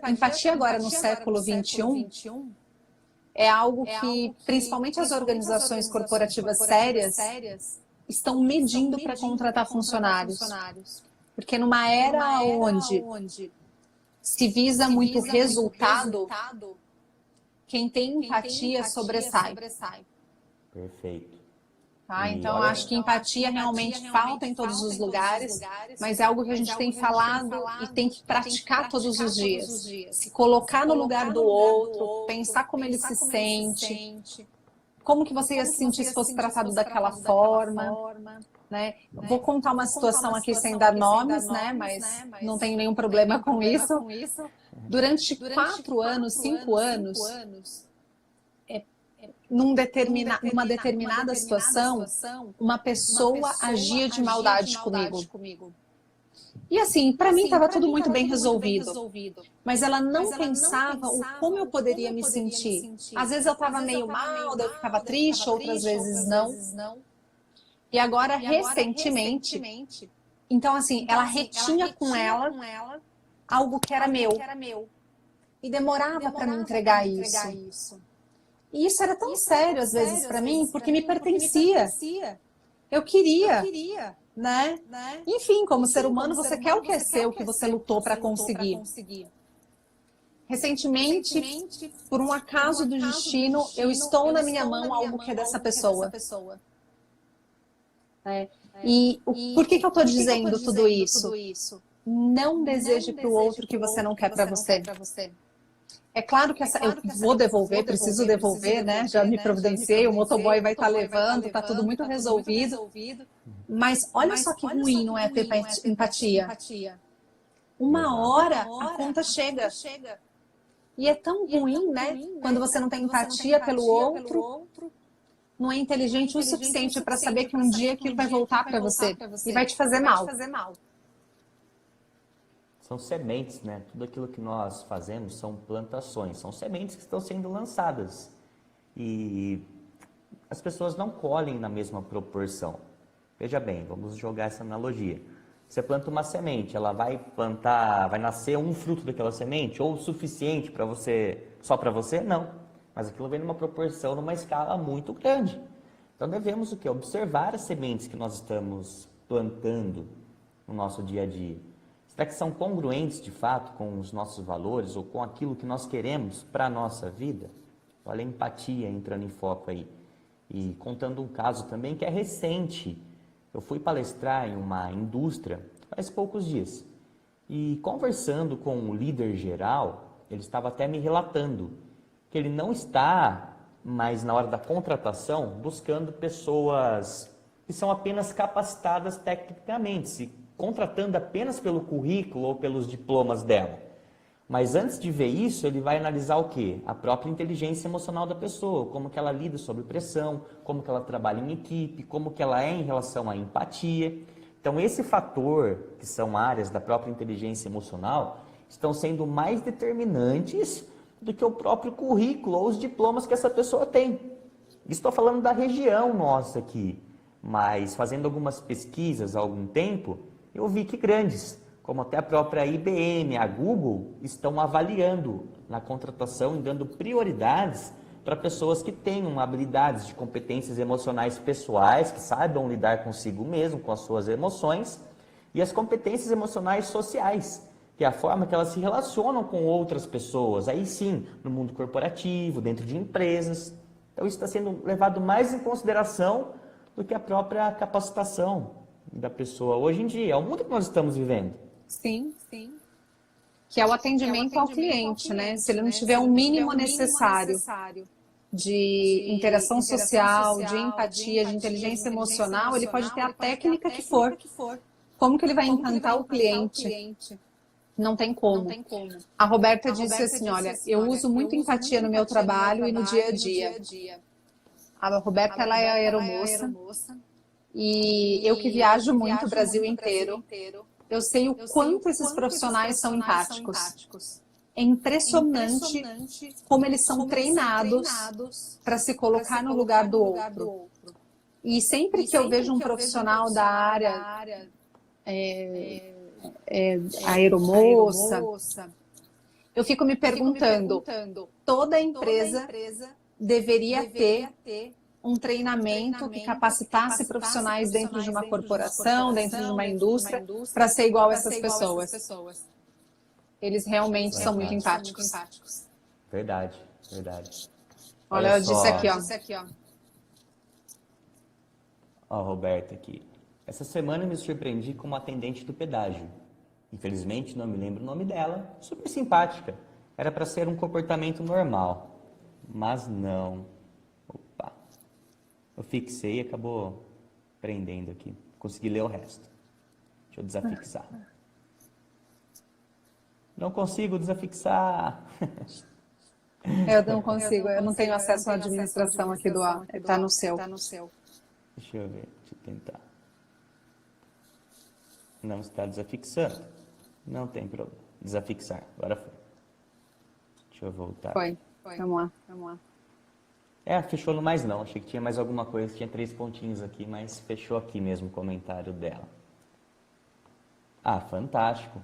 S3: agora no século XXI é algo que, principalmente as organizações corporativas sérias, estão medindo para contratar funcionários. Porque numa era onde se visa muito resultado, quem tem empatia sobressai.
S1: Perfeito.
S3: Tá? Então, eu acho que empatia realmente falta em todos os lugares, mas é algo que a gente tem falado e tem que praticar todos os dias. Se colocar no lugar do outro, pensar como ele se sente, como que você ia se sentir se fosse tratado daquela forma, né? Vou contar uma situação aqui sem dar nomes, né? Mas não tenho nenhum problema com isso. Durante 4 anos, 5 anos, numa determinada situação, uma pessoa agia de maldade comigo. E assim, para mim estava tudo muito bem resolvido. Mas ela não pensava o como eu poderia me sentir. Às vezes eu estava meio mal, daí eu ficava triste, outras vezes não. E agora, recentemente, então assim, ela retinha com ela algo que era meu. E demorava para me entregar isso. E isso era tão sério às vezes para mim, porque me pertencia. Eu queria, né? Enfim, como ser humano, você quer o que é seu, o que você lutou para conseguir. Recentemente, por um acaso do destino, eu estou na minha mão algo que é dessa pessoa. E por que eu estou dizendo tudo isso? Não deseje para o outro o que você não quer para você. É claro que eu vou devolver, preciso devolver, né? Já me providenciei, o motoboy vai estar levando, está tudo muito resolvido. Mas olha só que ruim não é ter empatia. Uma hora a conta chega. E é tão ruim, né? Quando você não tem empatia pelo outro. não é inteligente o suficiente para saber que um dia aquilo vai voltar para você e vai te fazer mal.
S1: São sementes, né? Tudo aquilo que nós fazemos são plantações, são sementes que estão sendo lançadas. E as pessoas não colhem na mesma proporção. Veja bem, vamos jogar essa analogia. Você planta uma semente, ela vai plantar, vai nascer um fruto daquela semente, ou o suficiente para você, só para você? Não. Mas aquilo vem numa proporção, numa escala muito grande. Então devemos o quê? Observar as sementes que nós estamos plantando no nosso dia a dia. Será que são congruentes de fato com os nossos valores ou com aquilo que nós queremos para a nossa vida? Olha a empatia entrando em foco aí. E contando um caso também que é recente. Eu fui palestrar em uma indústria faz poucos dias. E conversando com o líder geral, ele estava até me relatando que ele não está mais na hora da contratação buscando pessoas que são apenas capacitadas tecnicamente, se contratando apenas pelo currículo ou pelos diplomas dela. Mas antes de ver isso, ele vai analisar o quê? A própria inteligência emocional da pessoa, como que ela lida sob pressão, como que ela trabalha em equipe, como que ela é em relação à empatia. Então esse fator, que são áreas da própria inteligência emocional, estão sendo mais determinantes do que o próprio currículo ou os diplomas que essa pessoa tem. Estou falando da região nossa aqui, mas fazendo algumas pesquisas há algum tempo, eu vi que grandes, como até a própria IBM, a Google, estão avaliando na contratação e dando prioridades para pessoas que tenham habilidades de competências emocionais pessoais, que saibam lidar consigo mesmo, com as suas emoções, e as competências emocionais sociais, que é a forma que elas se relacionam com outras pessoas, aí sim, no mundo corporativo, dentro de empresas. Então isso está sendo levado mais em consideração do que a própria capacitação da pessoa hoje em dia. É o mundo que nós estamos vivendo.
S3: Sim. Que é o atendimento ao cliente, né? Se ele não tiver o mínimo necessário de interação social, de empatia, de inteligência emocional, ele pode ter a técnica que for. Como que ele vai encantar o cliente? Não tem como. A Roberta disse assim, olha, eu uso muito empatia no meu trabalho e no dia a dia. A Roberta, ela é aeromoça e eu que viajo muito o Brasil inteiro, eu sei o quanto esses profissionais são empáticos. É impressionante como eles são treinados para se colocar no lugar do outro. E sempre que eu vejo um profissional da área aeromoça, eu fico me perguntando, toda empresa deveria ter um treinamento que capacitasse profissionais dentro de uma corporação, dentro de uma indústria, para ser igual a essas pessoas. Eles realmente são muito empáticos.
S1: Verdade.
S3: Olha, eu disse aqui, ó.
S1: Ó, Roberta aqui. Essa semana eu me surpreendi com uma atendente do pedágio. Infelizmente, não me lembro o nome dela. Super simpática. Era para ser um comportamento normal. Mas não. Opa. Eu fixei e acabou prendendo aqui. Consegui ler o resto. Deixa eu desafixar. Não consigo desafixar.
S3: Eu não consigo. Eu não tenho acesso à administração aqui do A. Está no seu.
S1: Deixa eu ver. Deixa eu tentar. Não está desafixando. Não tem problema. Desafixar. Agora foi. Deixa eu voltar.
S3: Foi. Vamos lá.
S1: Fechou no mais não. Achei que tinha mais alguma coisa. Tinha 3 pontinhos aqui, mas fechou aqui mesmo o comentário dela. Ah, fantástico.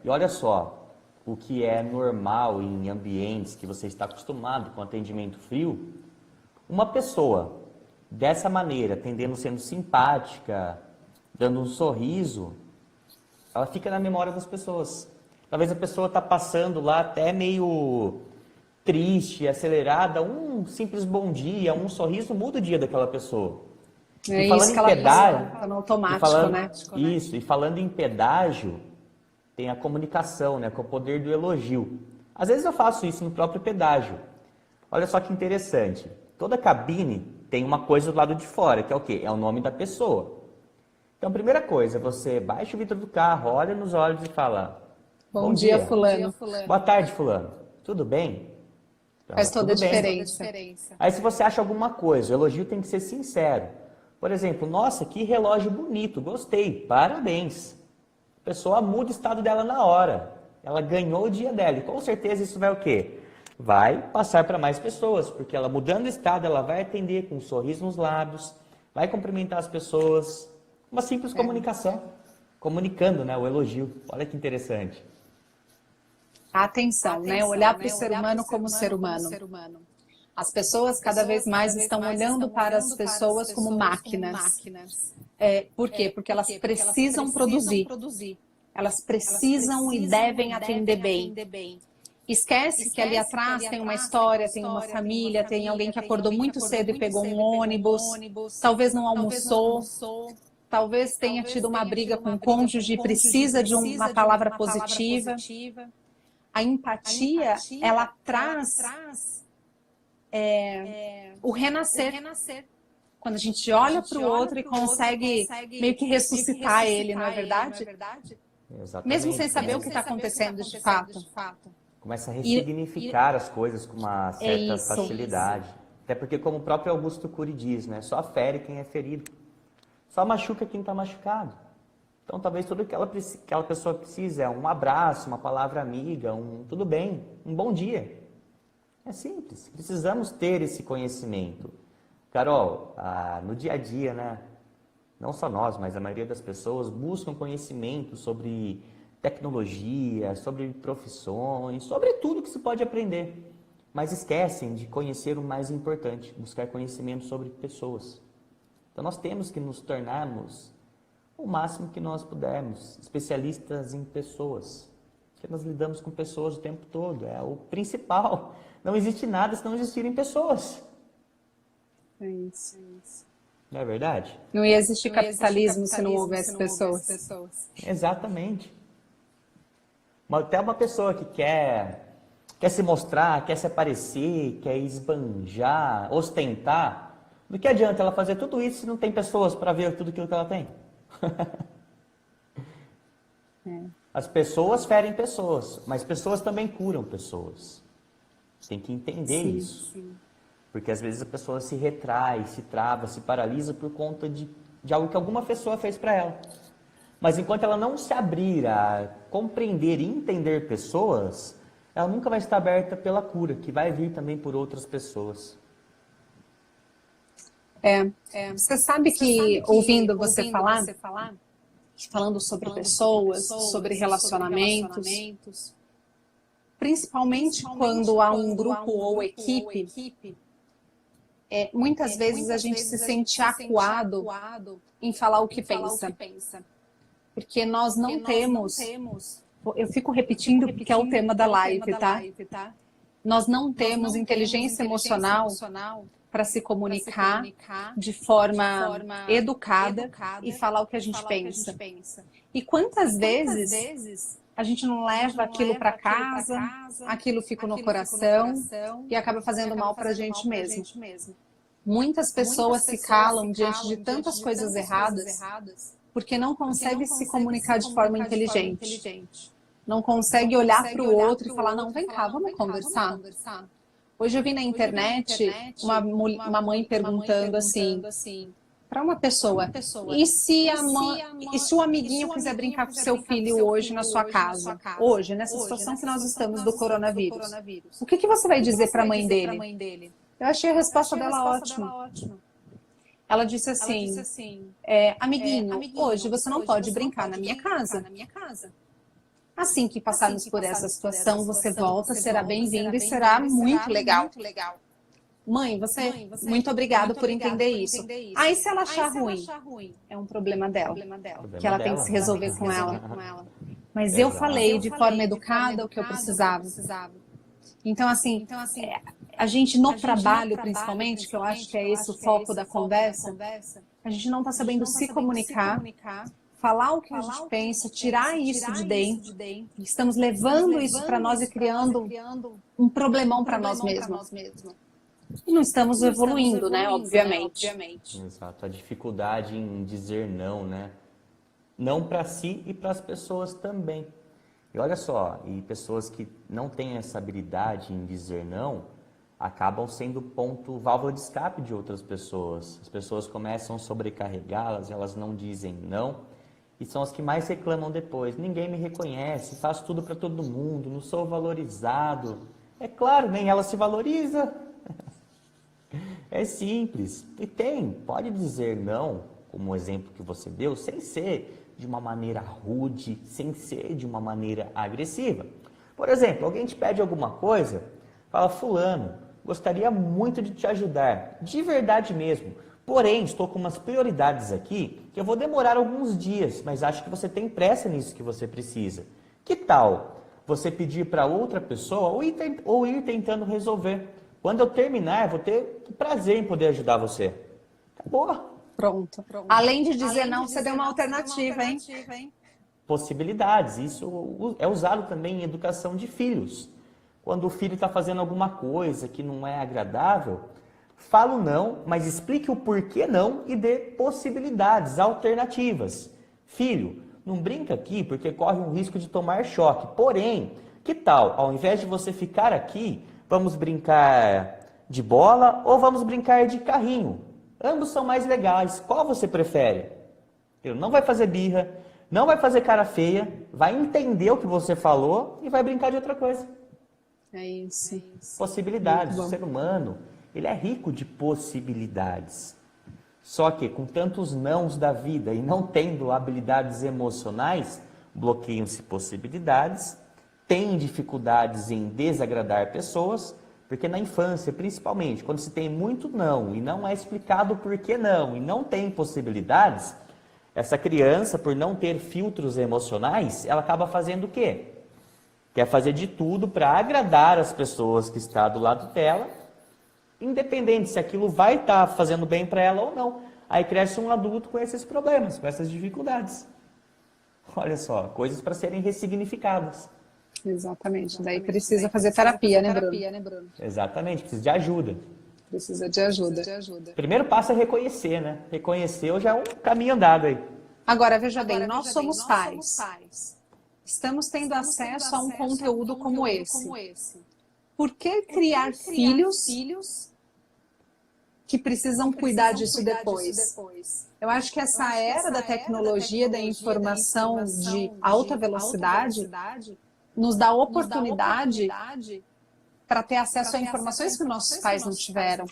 S1: E olha só. O que é normal em ambientes que você está acostumado com atendimento frio, uma pessoa dessa maneira, sendo simpática, dando um sorriso, ela fica na memória das pessoas. Talvez a pessoa está passando lá até meio triste, acelerada, um simples bom dia, um sorriso muda o dia daquela pessoa.
S3: E falando em pedágio, tá no automático, né?
S1: Isso, e falando em pedágio, tem a comunicação, né, com o poder do elogio. Às vezes eu faço isso no próprio pedágio. Olha só que interessante. Toda cabine tem uma coisa do lado de fora, que é o quê? É o nome da pessoa. Então, primeira coisa, você baixa o vidro do carro, olha nos olhos e fala:
S3: Bom dia, fulano.
S1: Boa tarde, fulano. Tudo bem?
S3: Faz toda a
S1: tudo bem.
S3: diferença.
S1: Aí se você acha alguma coisa, o elogio tem que ser sincero. Por exemplo, nossa, que relógio bonito, gostei, parabéns. A pessoa muda o estado dela na hora. Ela ganhou o dia dela. E com certeza isso vai o quê? Vai passar para mais pessoas, porque ela mudando o estado, ela vai atender com um sorriso nos lábios, vai cumprimentar as pessoas. Uma simples comunicação. Comunicando, né, o elogio. Olha que interessante.
S3: A atenção, né? Olhar para o ser humano como ser humano. As pessoas cada vez mais estão olhando para as pessoas como máquinas. Por quê? Porque elas precisam produzir. Elas precisam e devem atender bem. Esquece que ali atrás tem uma história, tem uma família, tem alguém que acordou muito cedo e pegou um ônibus, talvez não almoçou, talvez tenha tido uma briga com o cônjuge e precisa de uma palavra positiva. A empatia, ela traz o renascer. Quando a gente olha para o outro e consegue meio que ressuscitar ele, não é verdade?
S1: Exatamente.
S3: Mesmo sem saber o que está acontecendo de fato.
S1: Começa a ressignificar as coisas com uma certa facilidade. Até porque, como o próprio Augusto Cury diz, né? Só fere quem é ferido. Só machuca quem está machucado. Então, talvez tudo que aquela pessoa precisa é um abraço, uma palavra amiga, tudo bem, um bom dia. É simples. Precisamos ter esse conhecimento. Carol, no dia a dia, né? Não só nós, mas a maioria das pessoas buscam conhecimento sobre tecnologia, sobre profissões, sobre tudo que se pode aprender. Mas esquecem de conhecer o mais importante, buscar conhecimento sobre pessoas. Então nós temos que nos tornarmos o máximo que nós pudermos, especialistas em pessoas. Porque nós lidamos com pessoas o tempo todo, é o principal. Não existe nada se não existirem pessoas.
S3: É isso.
S1: Não é verdade?
S3: Não ia existir capitalismo se não houvesse pessoas.
S1: Exatamente. Até uma pessoa que quer se mostrar, quer se aparecer, quer esbanjar, ostentar, do que adianta ela fazer tudo isso se não tem pessoas para ver tudo aquilo que ela tem? As pessoas ferem pessoas, mas pessoas também curam pessoas. Tem que entender isso. Porque às vezes a pessoa se retrai, se trava, se paralisa por conta de algo que alguma pessoa fez para ela. Mas enquanto ela não se abrir a compreender e entender pessoas, ela nunca vai estar aberta pela cura, que vai vir também por outras pessoas.
S3: Você sabe que, ouvindo você falar, falando sobre pessoas, sobre relacionamentos, principalmente quando há um grupo ou equipe, muitas vezes a gente se sente acuado em falar o que pensa. Porque nós não temos, eu fico repetindo porque é o tema da live, tá? Nós não temos inteligência emocional para se comunicar de forma educada e falar o que a gente pensa. E quantas vezes a gente não leva aquilo para casa, aquilo fica no coração e acaba fazendo mal para a gente mesmo. Muitas pessoas se calam diante de tantas coisas erradas porque não consegue se comunicar de forma inteligente. Não consegue olhar para o outro e falar, não, vem cá, vamos conversar. Hoje eu vi na internet uma mãe perguntando assim, para uma pessoa, e se o amiguinho quiser brincar com seu filho hoje na sua casa? Hoje, nessa situação que nós estamos do coronavírus. O que você vai dizer para a mãe dele? Eu achei a resposta dela ótima. Ela disse assim, amiguinho, hoje você não pode brincar na minha casa. Assim que passarmos por essa situação, você volta, será bem-vindo e será muito legal. Mãe, muito obrigado por entender isso. Aí se ela achar ruim, é um problema dela, que ela tem que se resolver com ela. Mas eu falei de forma educada o que eu precisava. Então, assim, a gente no trabalho, principalmente, que eu acho que é esse o foco da conversa, a gente não está sabendo se comunicar, falar o que a gente pensa, tirar isso de dentro. Estamos levando isso para nós e criando um problemão para nós mesmos. E não estamos evoluindo, né? Obviamente.
S1: Exato. A dificuldade em dizer não, né? Não para si e para as pessoas também. E olha só, e pessoas que não têm essa habilidade em dizer não, acabam sendo ponto, válvula de escape de outras pessoas. As pessoas começam a sobrecarregá-las, elas não dizem não, e são as que mais reclamam depois. Ninguém me reconhece, faço tudo para todo mundo, não sou valorizado. É claro, nem ela se valoriza. É simples. E pode dizer não, como o exemplo que você deu, sem ser de uma maneira rude, sem ser de uma maneira agressiva. Por exemplo, alguém te pede alguma coisa, fala, fulano, gostaria muito de te ajudar, de verdade mesmo. Porém, estou com umas prioridades aqui que eu vou demorar alguns dias, mas acho que você tem pressa nisso que você precisa. Que tal você pedir para outra pessoa ou ir tentando resolver? Quando eu terminar, vou ter prazer em poder ajudar você. Acabou.
S3: Pronto. Além de dizer não, você deu uma alternativa, hein?
S1: Possibilidades. Isso é usado também em educação de filhos. Quando o filho está fazendo alguma coisa que não é agradável, fala o não, mas explique o porquê não e dê possibilidades, alternativas. Filho, não brinca aqui porque corre um risco de tomar choque. Porém, que tal, ao invés de você ficar aqui, vamos brincar de bola ou vamos brincar de carrinho? Ambos são mais legais. Qual você prefere? Ele não vai fazer birra, não vai fazer cara feia, vai entender o que você falou e vai brincar de outra coisa.
S3: É isso.
S1: Possibilidades. O ser humano, ele é rico de possibilidades. Só que com tantos nãos da vida e não tendo habilidades emocionais, bloqueiam-se possibilidades, tem dificuldades em desagradar pessoas, porque na infância, principalmente, quando se tem muito não e não é explicado o porquê não e não tem possibilidades, essa criança, por não ter filtros emocionais, ela acaba fazendo o quê? Quer fazer de tudo para agradar as pessoas que estão do lado dela, independente se aquilo vai estar fazendo bem para ela ou não. Aí cresce um adulto com esses problemas, com essas dificuldades. Olha só, coisas para serem ressignificadas.
S3: Exatamente. Daí precisa fazer terapia, né, Bruno?
S1: Exatamente, precisa de ajuda.
S3: Precisa de ajuda.
S1: Primeiro passo é reconhecer, né? Reconhecer já é um caminho andado aí.
S3: Agora, veja bem, nós somos pais. Estamos tendo acesso a um conteúdo como esse. Por que criar filhos que precisam cuidar disso depois? Eu acho que essa era da tecnologia, da informação de alta velocidade, nos dá oportunidade para ter acesso a informações que nossos pais não tiveram.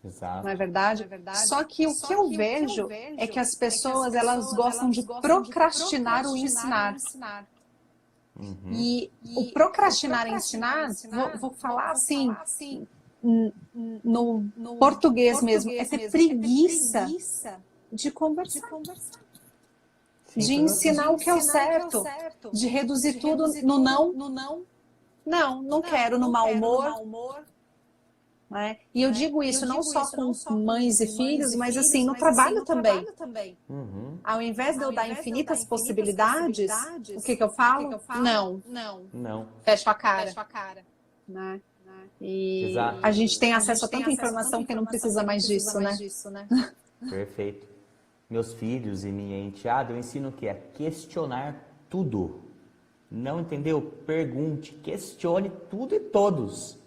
S1: Exato.
S3: Não é verdade? Só que o que eu vejo é que as pessoas elas gostam de procrastinar o ensinar. E o procrastinar e ensinar, vou falar assim, no português mesmo, é ter preguiça de conversar. De ensinar o que é o certo, de reduzir tudo no não. Não quero no mau humor. Né? E eu digo isso não só com mães e filhos, mas assim, no trabalho também. Ao invés de eu dar infinitas possibilidades, o que eu falo? Não. Fecho a cara. Né? E a gente tem acesso a tanta informação que não precisa mais disso, né?
S1: Perfeito. Meus filhos e minha enteada, eu ensino o quê? A questionar tudo. Não entendeu? Pergunte, questione tudo e todos.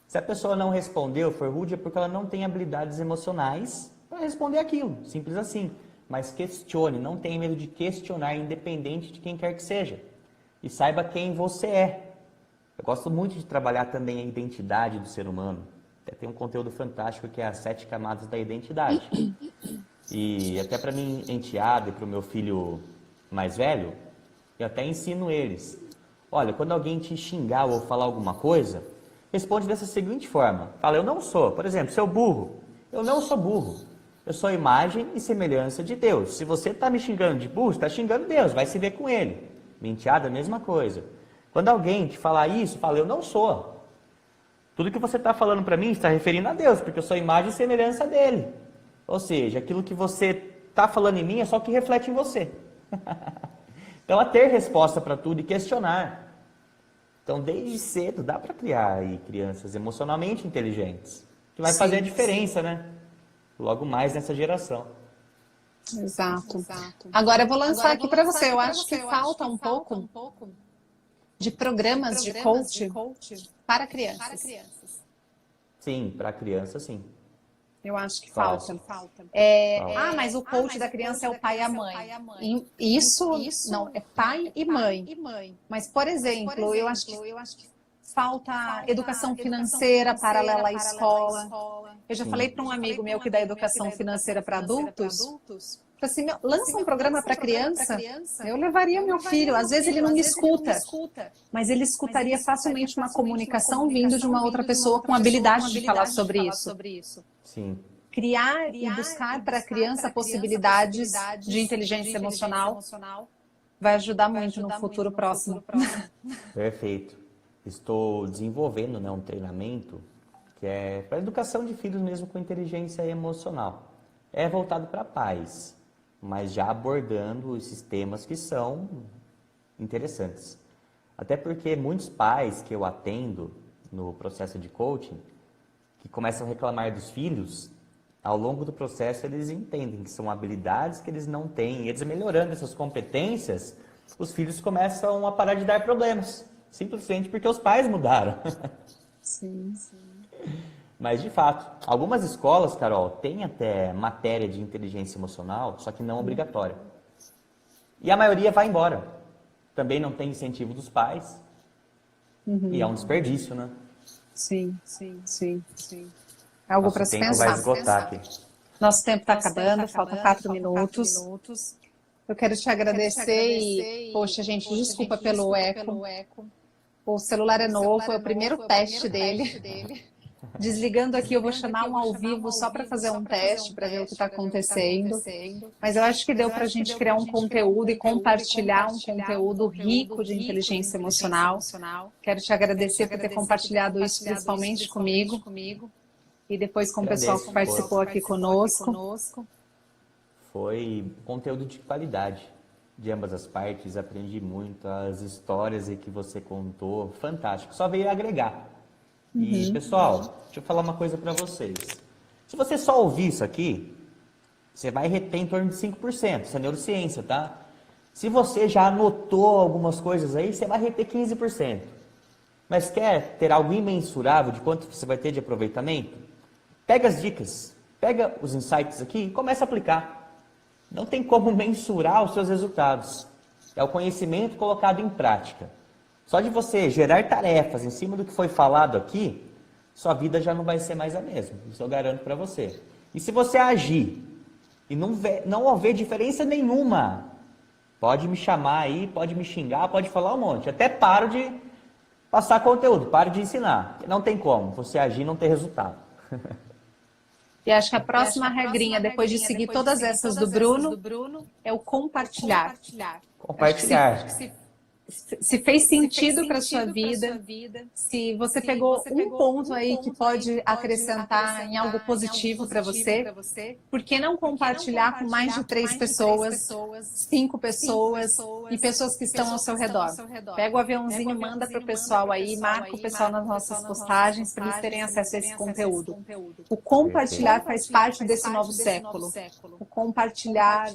S1: Se a pessoa não respondeu, for rude, é porque ela não tem habilidades emocionais para responder aquilo. Simples assim. Mas questione, não tenha medo de questionar, independente de quem quer que seja. E saiba quem você é. Eu gosto muito de trabalhar também a identidade do ser humano. Até tem um conteúdo fantástico que é as 7 camadas da identidade. E até para mim, enteada, e para o meu filho mais velho, eu até ensino eles. Olha, quando alguém te xingar ou falar alguma coisa, responde dessa seguinte forma. Fala, eu não sou. Por exemplo, seu burro. Eu não sou burro. Eu sou imagem e semelhança de Deus. Se você está me xingando de burro, está xingando Deus. Vai se ver com ele. Minha enteada, a mesma coisa. Quando alguém te falar isso, fala, eu não sou. Tudo que você está falando para mim está referindo a Deus, porque eu sou imagem e semelhança dele. Ou seja, aquilo que você está falando em mim é só o que reflete em você. Então, a ter resposta para tudo e questionar. Então, desde cedo, dá para criar aí crianças emocionalmente inteligentes. Que vai fazer a diferença, né? Logo mais nessa geração.
S3: Exato. Agora, eu vou lançar aqui para você. Eu acho que falta um pouco de programas de coaching para crianças.
S1: Sim, para criança, sim.
S3: Eu acho que
S1: Falta.
S3: falta.
S1: Falta.
S3: Mas o coach da criança é o pai e a mãe. Isso não, é pai e mãe. Mas, por exemplo, eu acho que falta educação financeira paralela à escola. Eu já falei para um amigo meu que dá educação financeira para adultos, falei assim, lança um programa para criança, eu levaria meu filho. Às vezes ele não me escuta, mas ele escutaria facilmente uma comunicação vindo de uma outra pessoa com habilidade de falar sobre isso.
S1: Sim.
S3: Criar e buscar para a criança possibilidades de inteligência emocional vai ajudar muito no futuro próximo.
S1: Perfeito. Estou desenvolvendo, né, um treinamento que é para educação de filhos mesmo com inteligência emocional. É voltado para pais, mas já abordando esses temas que são interessantes. Até porque muitos pais que eu atendo no processo de coaching, que começam a reclamar dos filhos, ao longo do processo eles entendem que são habilidades que eles não têm. E eles melhorando essas competências, os filhos começam a parar de dar problemas. Simplesmente porque os pais mudaram.
S3: Sim.
S1: Mas, de fato, algumas escolas, Carol, têm até matéria de inteligência emocional, só que não obrigatória. E a maioria vai embora. Também não tem incentivo dos pais. E é um desperdício, né?
S3: Sim. Algo para se pensar.
S1: Vai esgotar aqui.
S3: Nosso tempo está acabando, faltam 4 minutos. Eu quero te agradecer e, poxa, gente, desculpa pelo eco. O celular é novo, é o primeiro teste dele. Desligando aqui, eu vou chamar um ao vivo só para fazer um teste, para ver o que está acontecendo. Mas eu acho que deu para a gente criar um conteúdo e compartilhar um conteúdo rico de inteligência emocional. Quero te agradecer por ter compartilhado isso principalmente comigo. E depois com o pessoal que participou aqui conosco.
S1: Foi conteúdo de qualidade de ambas as partes, aprendi muito, as histórias que você contou, fantástico, só veio agregar. E pessoal, deixa eu falar uma coisa para vocês. Se você só ouvir isso aqui, você vai reter em torno de 5%, isso é neurociência, tá? Se você já anotou algumas coisas aí, você vai reter 15%. Mas quer ter algo imensurável de quanto você vai ter de aproveitamento? Pega as dicas, pega os insights aqui e começa a aplicar. Não tem como mensurar os seus resultados. É o conhecimento colocado em prática. Só de você gerar tarefas em cima do que foi falado aqui, sua vida já não vai ser mais a mesma. Isso eu garanto para você. E se você agir e não houver diferença nenhuma, pode me chamar aí, pode me xingar, pode falar um monte. Até paro de passar conteúdo, paro de ensinar. Não tem como você agir e não ter resultado.
S3: E acho que a próxima regrinha, depois de seguir todas essas do Bruno, é o compartilhar.
S1: Compartilhar.
S3: Se fez sentido para a sua vida, se você pegou um ponto aí que pode acrescentar em algo positivo para você, por que não compartilhar com mais de 3 pessoas, 5 pessoas e pessoas que estão ao seu redor? Pega o aviãozinho, manda para o pessoal aí, marca o pessoal nas nossas postagens para eles terem acesso a esse conteúdo. O compartilhar faz parte desse novo século. O compartilhar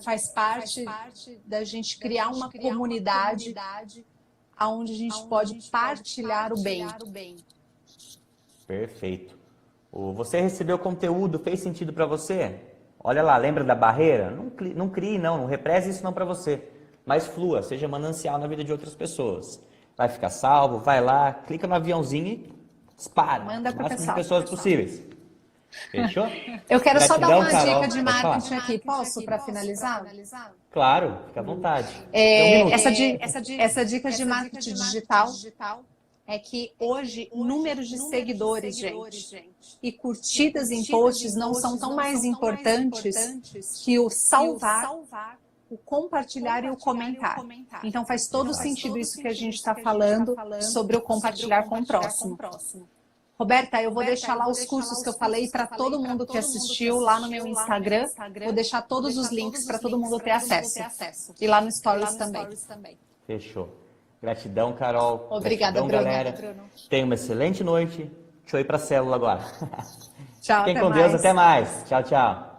S3: faz parte da gente criar uma comunidade onde a gente pode partilhar o bem.
S1: Perfeito. Você recebeu conteúdo, fez sentido para você? Olha lá, lembra da barreira? Não crie, não represe isso não para você. Mas flua, seja manancial na vida de outras pessoas. Vai ficar salvo, vai lá, clica no aviãozinho e dispara.
S3: Manda para o
S1: máximo de pessoas possíveis. Fechou?
S3: Eu quero só dar uma
S1: Carol,
S3: dica de marketing aqui, posso, para finalizar?
S1: Claro, fica à vontade.
S3: Essa dica de marketing digital é que hoje números de seguidores, gente, e curtidas em posts não são tão mais importantes que o salvar, o compartilhar e o comentar. Então faz todo sentido isso que a gente está falando sobre o compartilhar com o próximo. Roberta, eu vou deixar lá os cursos que eu falei para todo mundo que assistiu lá no meu Instagram. Vou deixar todos os links para todo mundo ter acesso. E lá no Stories também.
S1: Fechou. Gratidão, Carol.
S3: Obrigada,
S1: Gratidão,
S3: Bruno.
S1: galera. Tenha uma excelente noite. Deixa eu ir para a célula agora.
S3: Tchau,
S1: Fiquem
S3: até
S1: com
S3: mais.
S1: Deus. Até mais. Tchau, tchau.